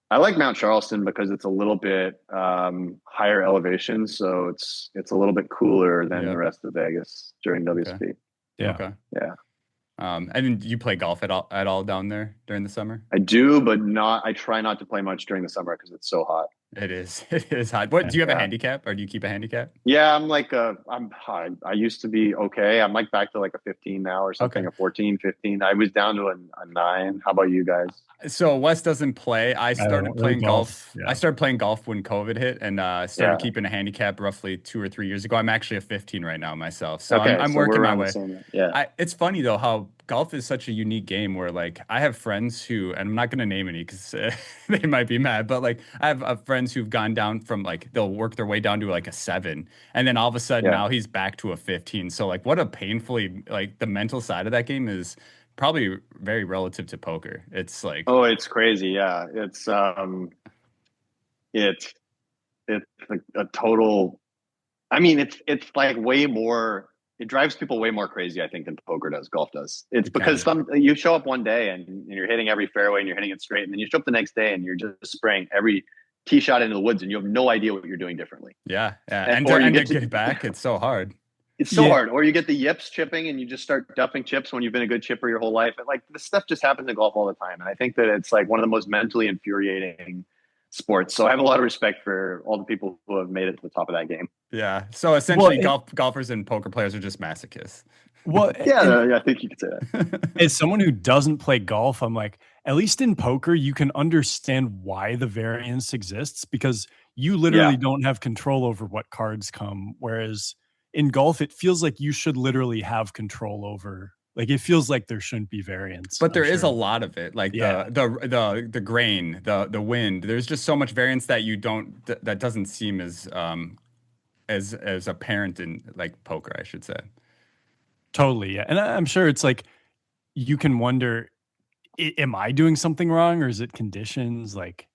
I like Mount Charleston because it's a little bit higher elevation, so it's a little bit cooler than the rest of Vegas during WSOP. Okay. Yeah. Okay. Yeah. And then do you play golf at all down there during the summer? I do, but I try not to play much during the summer because it's so hot. It is hot. What, do you have a handicap, or do you keep a handicap? Yeah, I'm like I'm high. I used to be okay. I'm like back to like a 15 now or something, a 14, 15. I was down to a 9. How about you guys? So Wes doesn't play. I started playing golf. Yeah. I started playing golf when COVID hit, and started keeping a handicap roughly 2 or 3 years ago. I'm actually a 15 right now myself, so I'm working my way. It's funny though how golf is such a unique game where like I have friends who, and I'm not going to name any because they might be mad, but like I have friends who've gone down from like they'll work their way down to like a 7, and then all of a sudden now he's back to a 15. So like what a painfully, like the mental side of that game is probably very relative to poker. It's like, oh, it's crazy. Yeah. It's a total, I mean, it's like way more, it drives people way more crazy, I think, than poker does, golf does. It's because you show up one day and you're hitting every fairway and you're hitting it straight. And then you show up the next day and you're just spraying every tee shot into the woods and you have no idea what you're doing differently. Yeah. And to get it back, it's so hard. It's so hard. Or you get the yips chipping and you just start dumping chips when you've been a good chipper your whole life. And like this stuff just happens in golf all the time. And I think that it's like one of the most mentally infuriating sports. So I have a lot of respect for all the people who have made it to the top of that game. Yeah. So essentially golfers and poker players are just masochists. Well, yeah, I think you could say that. As someone who doesn't play golf, I'm like, at least in poker, you can understand why the variance exists because you literally don't have control over what cards come. Whereas in golf, it feels like you should literally have control over. Like it feels like there shouldn't be variance, but there is a lot of it. Like the grain, the wind. There's just so much variance that that doesn't seem as apparent in like poker, I should say. Totally, yeah. And I'm sure it's like you can wonder, am I doing something wrong, or is it conditions? Like,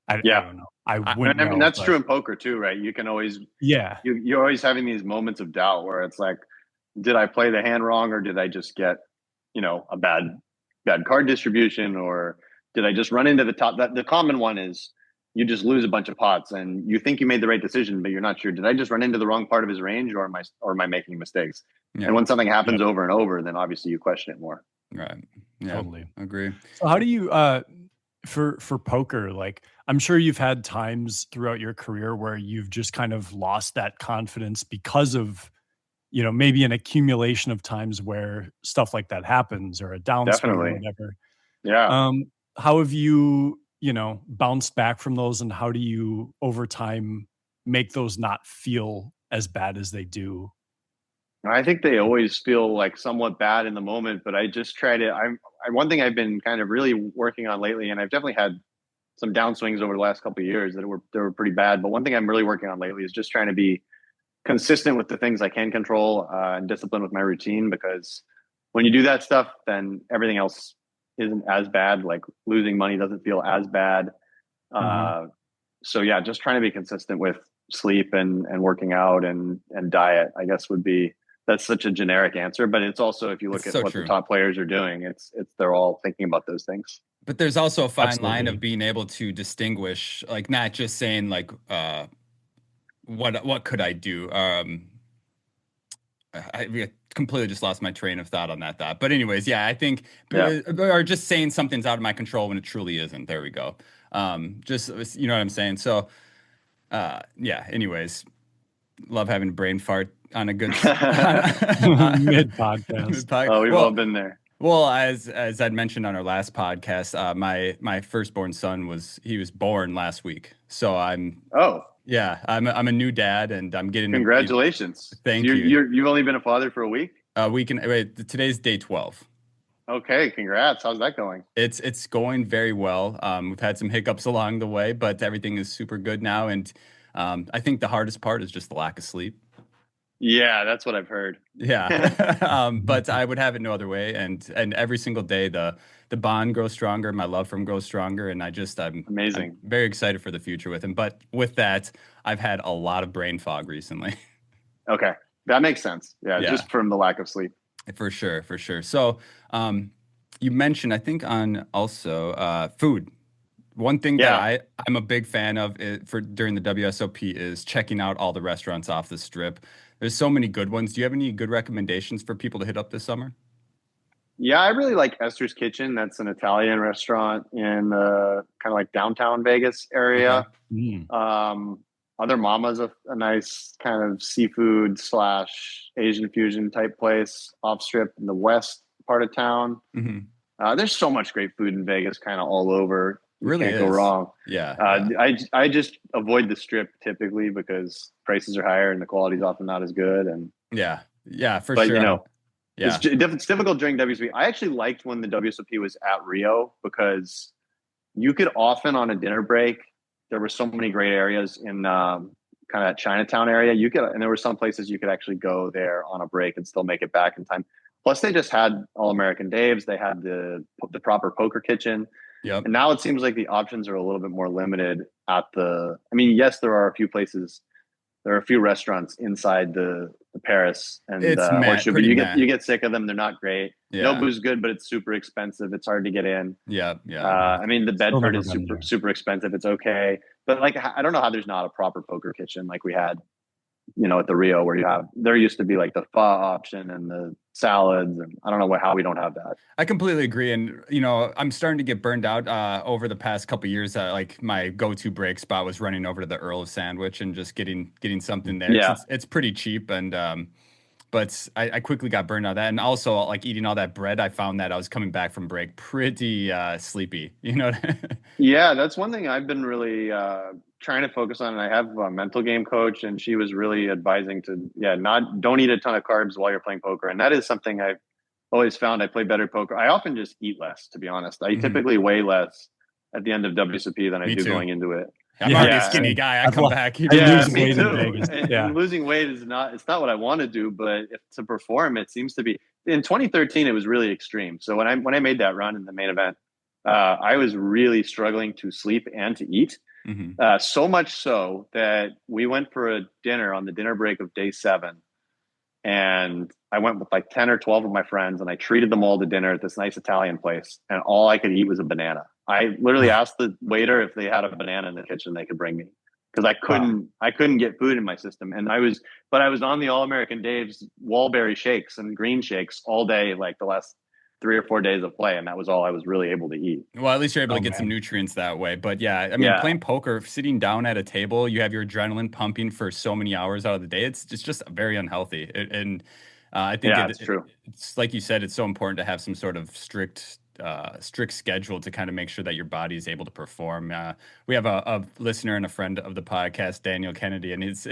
I don't know. I mean, that's true in poker too, right? You can always, you're always having these moments of doubt where it's like, did I play the hand wrong, or did I just get, a bad card distribution, or did I just run into the top? The common one is you just lose a bunch of pots and you think you made the right decision, but you're not sure. Did I just run into the wrong part of his range, or am I making mistakes? Yeah. And when something happens over and over, then obviously you question it more. Right. Yeah. Totally agree. So how do you for poker, like I'm sure you've had times throughout your career where you've just kind of lost that confidence because of, maybe an accumulation of times where stuff like that happens, or a downswing or whatever. Yeah. How have you, bounced back from those, and how do you over time make those not feel as bad as they do? I think they always feel like somewhat bad in the moment, but I just try to, one thing I've been kind of really working on lately, and I've definitely had some downswings over the last couple of years that were pretty bad. But one thing I'm really working on lately is just trying to be consistent with the things I can control, and disciplined with my routine, because when you do that stuff, then everything else isn't as bad. Like losing money doesn't feel as bad. So yeah, just trying to be consistent with sleep and working out and diet, I guess that's such a generic answer, but it's also, if you look at what the top players are doing, it's they're all thinking about those things. But there's also a fine line of being able to distinguish, like not just saying like, what could I do? I completely just lost my train of thought on that thought. But anyways, yeah, I think, or just saying something's out of my control when it truly isn't. There we go. Just, you know what I'm saying? So, anyways, love having a brain fart on a good mid podcast. Oh, we've all been there. Well, as I'd mentioned on our last podcast, my firstborn son was born last week. So I'm a new dad, and I'm getting congratulations. Thank you. You've only been a father for a week? Today's day 12. Okay, congrats. How's that going? It's going very well. We've had some hiccups along the way, but everything is super good now. And I think the hardest part is just the lack of sleep. Yeah, that's what I've heard. Yeah. But I would have it no other way. And every single day the bond grows stronger, my love for him grows stronger, and I'm Amazing. very excited for the future with him. But with that, I've had a lot of brain fog recently. Okay, that makes sense. Yeah, Yeah, just from the lack of sleep. for sure, for sure. So, you mentioned, I think, on also food. One thing that Yeah, I'm a big fan of for during the WSOP is checking out all the restaurants off the strip. There's so many good ones. Do you have any good recommendations for people to hit up this summer? yeah, I really like Esther's Kitchen. That's an Italian restaurant in kind of like downtown Vegas Okay. area. Mm. Other Mama's a nice kind of seafood slash Asian fusion type place off strip in the west part of town. Hmm. There's so much great food in Vegas, kind of all over. You Really can't go is. wrong. Yeah, yeah, I just avoid the strip typically because prices are higher and the quality's often not as good. And yeah, yeah, for but sure. it's Yeah. it's difficult during WSOP. I actually liked when the WSOP was at Rio because you could often on a dinner break. There were so many great areas in kind of that Chinatown area. You could, and there were some places you could actually go there on a break and still make it back in time. Plus, they just had All American Dave's. They had the proper poker kitchen. Yep. And now it seems like the options are a little bit more limited at the. I mean, yes, there are a few places. There are a few restaurants inside the Paris and It's mad, Horseshoe, but pretty you mad. get sick of them. They're not great. Yeah. Nobu's good, but it's super expensive. It's hard to get in. Yeah, yeah. I mean, the Still Bedford never is been there. super expensive. It's okay, but like I don't know how there's not a proper poker kitchen like we had, at the Rio where there used to be like the pho option and the salads, and I don't know how we don't have that. I completely agree, and I'm starting to get burned out over the past couple of years. Like my go-to break spot was running over to the Earl of Sandwich and just getting something there. 'Cause Yeah, it's pretty cheap, and but I quickly got burned out of that, and also like eating all that bread. I found that I was coming back from break pretty sleepy. You know. yeah, that's one thing I've been really trying to focus on. And I have a mental game coach, and she was really advising to not don't eat a ton of carbs while you're playing poker, and that is something I've always found. I play better poker. I often just eat less, to be honest. I Mhm. typically weigh less at the end of WSOP than I Me do too. going into it. I'm Yeah, already a Yeah, skinny and guy. I I've come lo- back. I yeah, lose me weight in too. Vegas. Yeah. And losing weight is not, it's not what I want to do, but if to perform, it seems to be. In 2013, it was really extreme. So when I made that run in the main event, I was really struggling to sleep and to eat. Hmm. So much so that we went for a dinner on the dinner break of day 7. And I went with like 10 or 12 of my friends and I treated them all to dinner at this nice Italian place. And all I could eat was a banana. I literally asked the waiter if they had a banana in the kitchen they could bring me because Wow. I couldn't get food in my system. And I was on the All American Dave's Wallberry shakes and green shakes all day, like the last 3 or 4 days of play. And that was all I was really able to eat. Well, at least you're able to Oh get some man. nutrients that way. But yeah, I mean, Yeah. playing poker, sitting down at a table, you have your adrenaline pumping for so many hours out of the day. It's just very unhealthy. And I think Yeah, it's true. it's like you said, it's so important to have some sort of strict schedule to kind of make sure that your body is able to perform. We have a listener and a friend of the podcast, Daniel Kennedy, and he's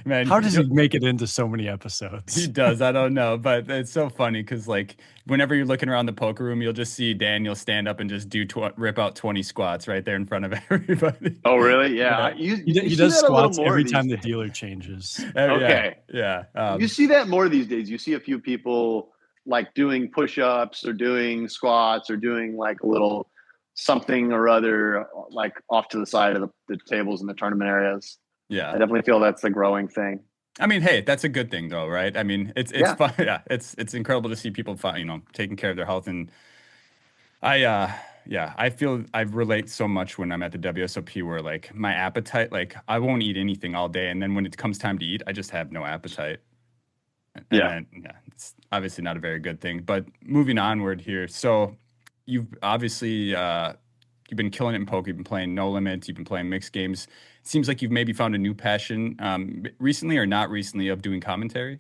man, How does he make it into so many episodes? he does. I don't know, but it's so funny because like whenever you're looking around the poker room, you'll just see Daniel stand up and just rip out 20 squats right there in front of everybody. Oh, really? Yeah. Yeah. You He see does that a little squats more every these time the days. dealer changes. Yeah, Okay. yeah. You see that more these days. You see a few people like doing push-ups or doing squats or doing like a little something or other like off to the side of the tables in the tournament areas. I Yeah. definitely feel that's a growing thing. I mean, hey, that's a good thing though, right? I mean, it's Yeah. fun. Yeah, it's incredible to see people taking care of their health. And I yeah, I feel I relate so much when I'm at the WSOP where like my appetite, like I won't eat anything all day, and then when it comes time to eat, I just have no appetite. And Yeah. then yeah, it's obviously not a very good thing. But moving onward here, so you've obviously you've been killing it in poker. You've been playing no limits. You've been playing mixed games. It seems like you've maybe found a new passion recently or not recently of doing commentary.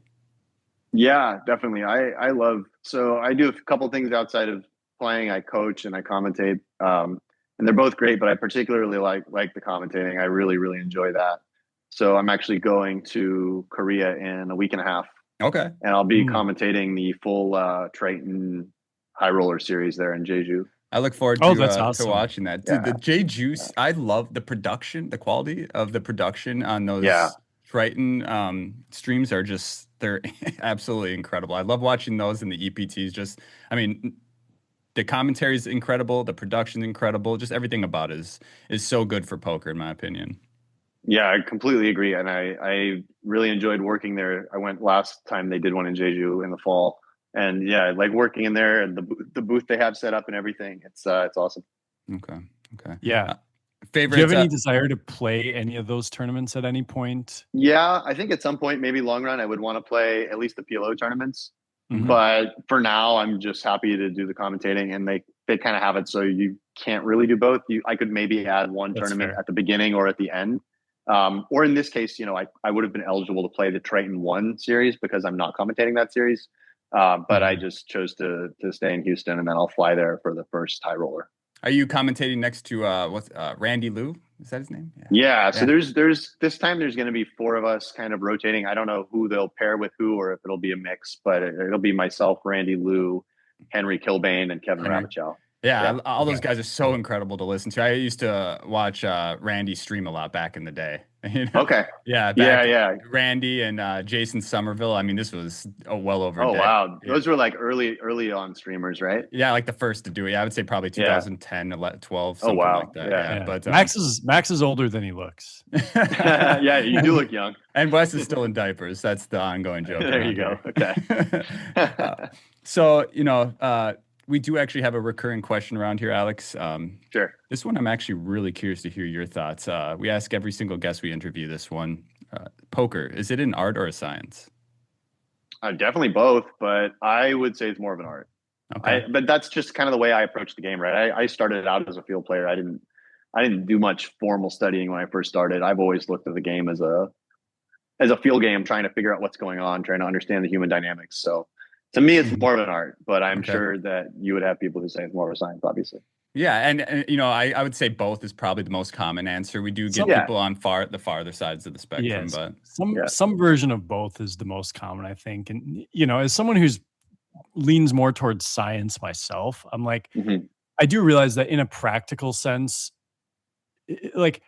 Yeah, definitely. I love, so I do a couple things outside of playing. I coach and I commentate. And they're both great, but I particularly like the commentating. I really, really enjoy that. So I'm actually going to Korea in a week and a half, Okay. and I'll be Mm. commentating the full Triton High Roller series there in Jeju. I look forward Oh, that's to awesome. watching that. Dude, Yeah, the J Juice, I love the production, the quality of the production on those yeah, Triton streams are just, they're absolutely incredible. I love watching those, and the EPTs just, I mean, the commentary is incredible, the production's incredible, just everything about it is so good for poker, in my opinion. Yeah, I completely agree. And I really enjoyed working there. I went last time they did one in Jeju in the fall. And yeah, like working in there and the booth they have set up and everything. It's awesome. Okay. Yeah. Favorite. Do you have any desire to play any of those tournaments at any point? Yeah, I think at some point, maybe long run, I would want to play at least the PLO tournaments. Mhm. But for now, I'm just happy to do the commentating, and they kind of have it so you can't really do both. I could maybe add one That's tournament fair. at the beginning or at the end. Or in this case, I would have been eligible to play the Triton 1 series because I'm not commentating that series. But I just chose to stay in Houston, and then I'll fly there for the first high roller. Are you commentating next to Randy Liu? Is that his name? Yeah. So there's this time there's going to be 4 of us kind of rotating. I don't know who they'll pair with who, or if it'll be a mix, but it'll be myself, Randy Liu, Henry Kilbane, and Kevin Rabichow. Yeah, all those guys are so incredible to listen to. I used to watch Randy stream a lot back in the day. Okay. Yeah. Randy and Jason Somerville. I mean, this was well over. Oh wow, those were like early on streamers, right? Yeah, like the first to do it. Yeah, I would say probably 2010, 11, 12, something like that. Yeah. But Max is older than he looks. Yeah, you do look young. And Wes is still in diapers. That's the ongoing joke. There you go. Okay. So we do actually have a recurring question around here, Alex. Sure. This one, I'm actually really curious to hear your thoughts. We ask every single guest we interview this one. Poker, is it an art or a science? Definitely both, but I would say it's more of an art. Okay. But that's just kind of the way I approach the game, right? I started out as a field player. I didn't do much formal studying when I first started. I've always looked at the game as a field game, trying to figure out what's going on, trying to understand the human dynamics. So to me, it's more of an art, but I'm sure that you would have people who say it's more of a science, obviously. Yeah, and I would say both is probably the most common answer. We do get people on the farther sides of the spectrum, but some version of both is the most common, I think. And as someone who's leans more towards science myself, I'm like, I do realize that in a practical sense, like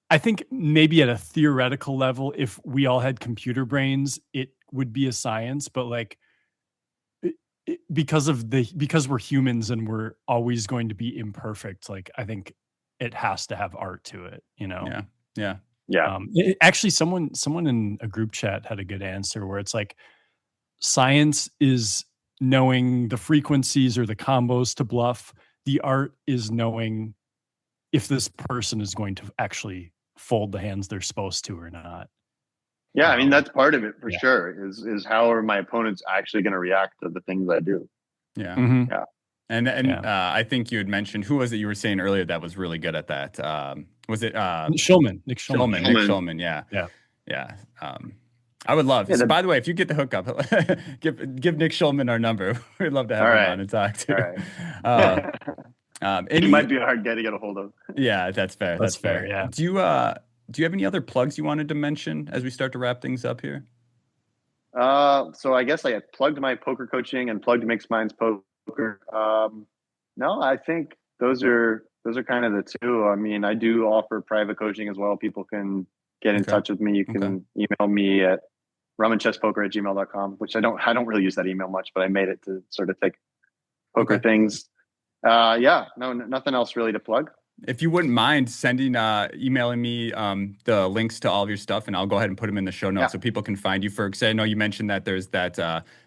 I think maybe at a theoretical level, if we all had computer brains, it would be a science, but like because we're humans and we're always going to be imperfect, like I think it has to have art to it, Yeah. Actually, someone in a group chat had a good answer where it's like science is knowing the frequencies or the combos to bluff. The art is knowing if this person is going to actually fold the hands they're supposed to or not. Yeah, I mean, that's part of it for sure, is how are my opponents actually going to react to the things I do? Yeah. Mm-hmm. Yeah. And I think you had mentioned, who was it you were saying earlier that was really good at that? Was it Shulman? Nick Shulman. Nick Shulman, yeah. I would love. So by the way, if you get the hookup, give Nick Shulman our number. We'd love to have him on and talk to. It might be a hard guy to get a hold of. Yeah, that's fair. That's fair. Yeah. Do you have any other plugs you wanted to mention as we start to wrap things up here? So I guess I had plugged my poker coaching and plugged Mixed Minds Poker. No, I think those are kind of the two. I mean, I do offer private coaching as well. People can get in touch with me. You can email me at rumnchesspoker@gmail.com, which I don't really use that email much, but I made it to sort of take poker things. Nothing else really to plug. If you wouldn't mind emailing me the links to all of your stuff, and I'll go ahead and put them in the show notes so people can find you. Because I know you mentioned that there's that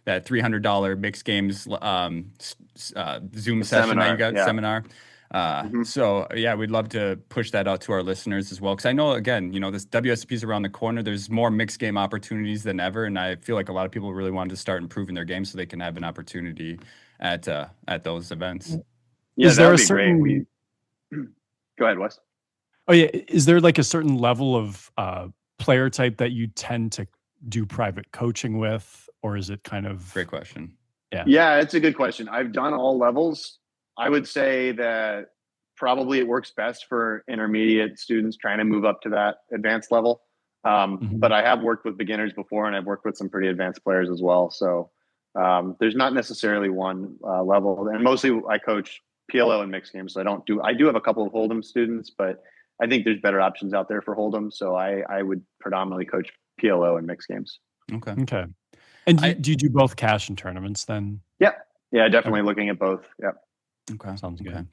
$300 mixed games Zoom session that you got seminar. So we'd love to push that out to our listeners as well. Because I know, again, this WSOP is around the corner. There's more mixed game opportunities than ever, and I feel like a lot of people really wanted to start improving their game so they can have an opportunity at those events. Yeah, that would be great. Go ahead, Wes. Oh yeah, is there like a certain level of player type that you tend to do private coaching with, or is it kind of great question? Yeah, it's a good question. I've done all levels. I would say that probably it works best for intermediate students trying to move up to that advanced level. But I have worked with beginners before, and I've worked with some pretty advanced players as well. So there's not necessarily one level, and mostly I coach PLO and mixed games. So I do have a couple of Hold'em students, but I think there's better options out there for Hold'em. So I would predominantly coach PLO and mixed games. Okay. Okay. And do you do both cash and tournaments then? Yeah. Yeah, definitely looking at both. Yeah. Okay. Sounds good.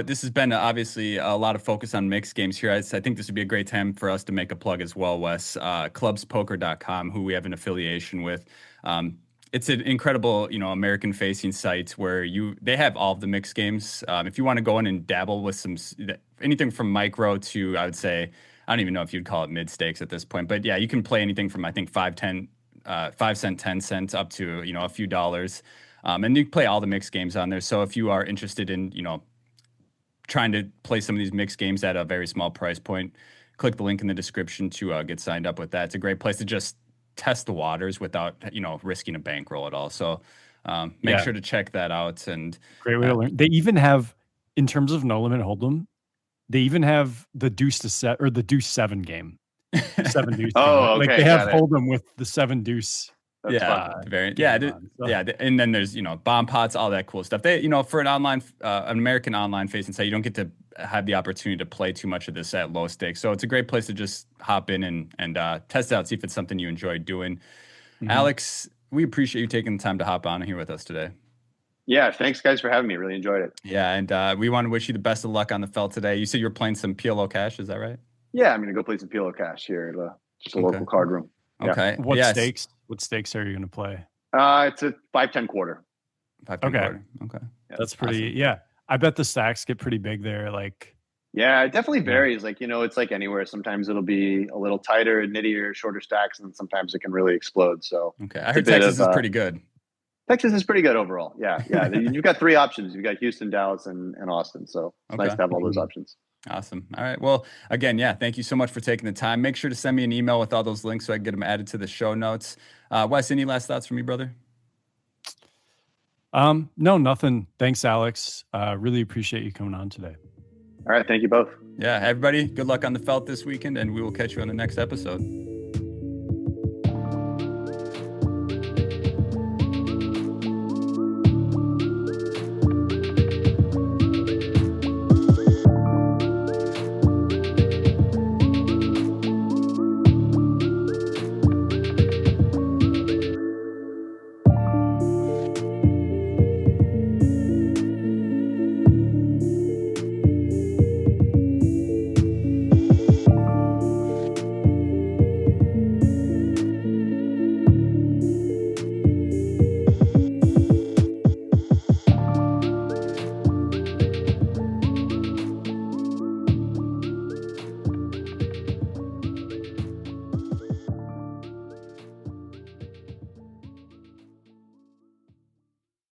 This has been obviously a lot of focus on mixed games here. I think this would be a great time for us to make a plug as well, Wes. Clubspoker.com, who we have an affiliation with. It's an incredible, American-facing site where they have all of the mixed games. If you want to go in and dabble with anything from micro to, I would say, I don't even know if you'd call it mid stakes at this point, but yeah, you can play anything from I think 5 cent, 10 cents up to a few dollars. And you can play all the mixed games on there. So if you are interested in, trying to play some of these mixed games at a very small price point, click the link in the description to get signed up with that. It's a great place to just test the waters without, risking a bankroll at all. So make sure to check that out. And great way to learn. They even have, in terms of no limit hold'em, they even have the deuce to set or the deuce 7 game. 7 deuce. Oh, game. okay. Like they have hold'em with the 7 deuce. That's and then there's bomb pots, all that cool stuff. They for an American online facing site, you don't get to have the opportunity to play too much of this at low stakes. So it's a great place to just hop in and test out, see if it's something you enjoy doing. Mm-hmm. Alex, we appreciate you taking the time to hop on here with us today. Yeah, thanks guys for having me. Really enjoyed it. Yeah, and we want to wish you the best of luck on the felt today. You said you were playing some PLO cash, is that right? Yeah, I'm gonna go play some PLO cash here at just a local card room. Okay. Yeah. What stakes are you going to play? It's a 5-10 quarter. 5-10 quarter. Okay. Yeah, that's pretty. Awesome. Yeah, I bet the stacks get pretty big there. Yeah, it definitely varies. It's like anywhere. Sometimes it'll be a little tighter, nittier, shorter stacks, and sometimes it can really explode. So okay, I heard Texas is pretty good. Texas is pretty good overall. Yeah. You've got 3 options. You've got Houston, Dallas, and Austin. So it's nice to have all those options. Awesome. All right. Well, again, thank you so much for taking the time. Make sure to send me an email with all those links so I can get them added to the show notes. Wes, any last thoughts from you, brother? No, nothing. Thanks, Alex. Really appreciate you coming on today. All right. Thank you both. Yeah. Everybody, good luck on the felt this weekend, and we will catch you on the next episode.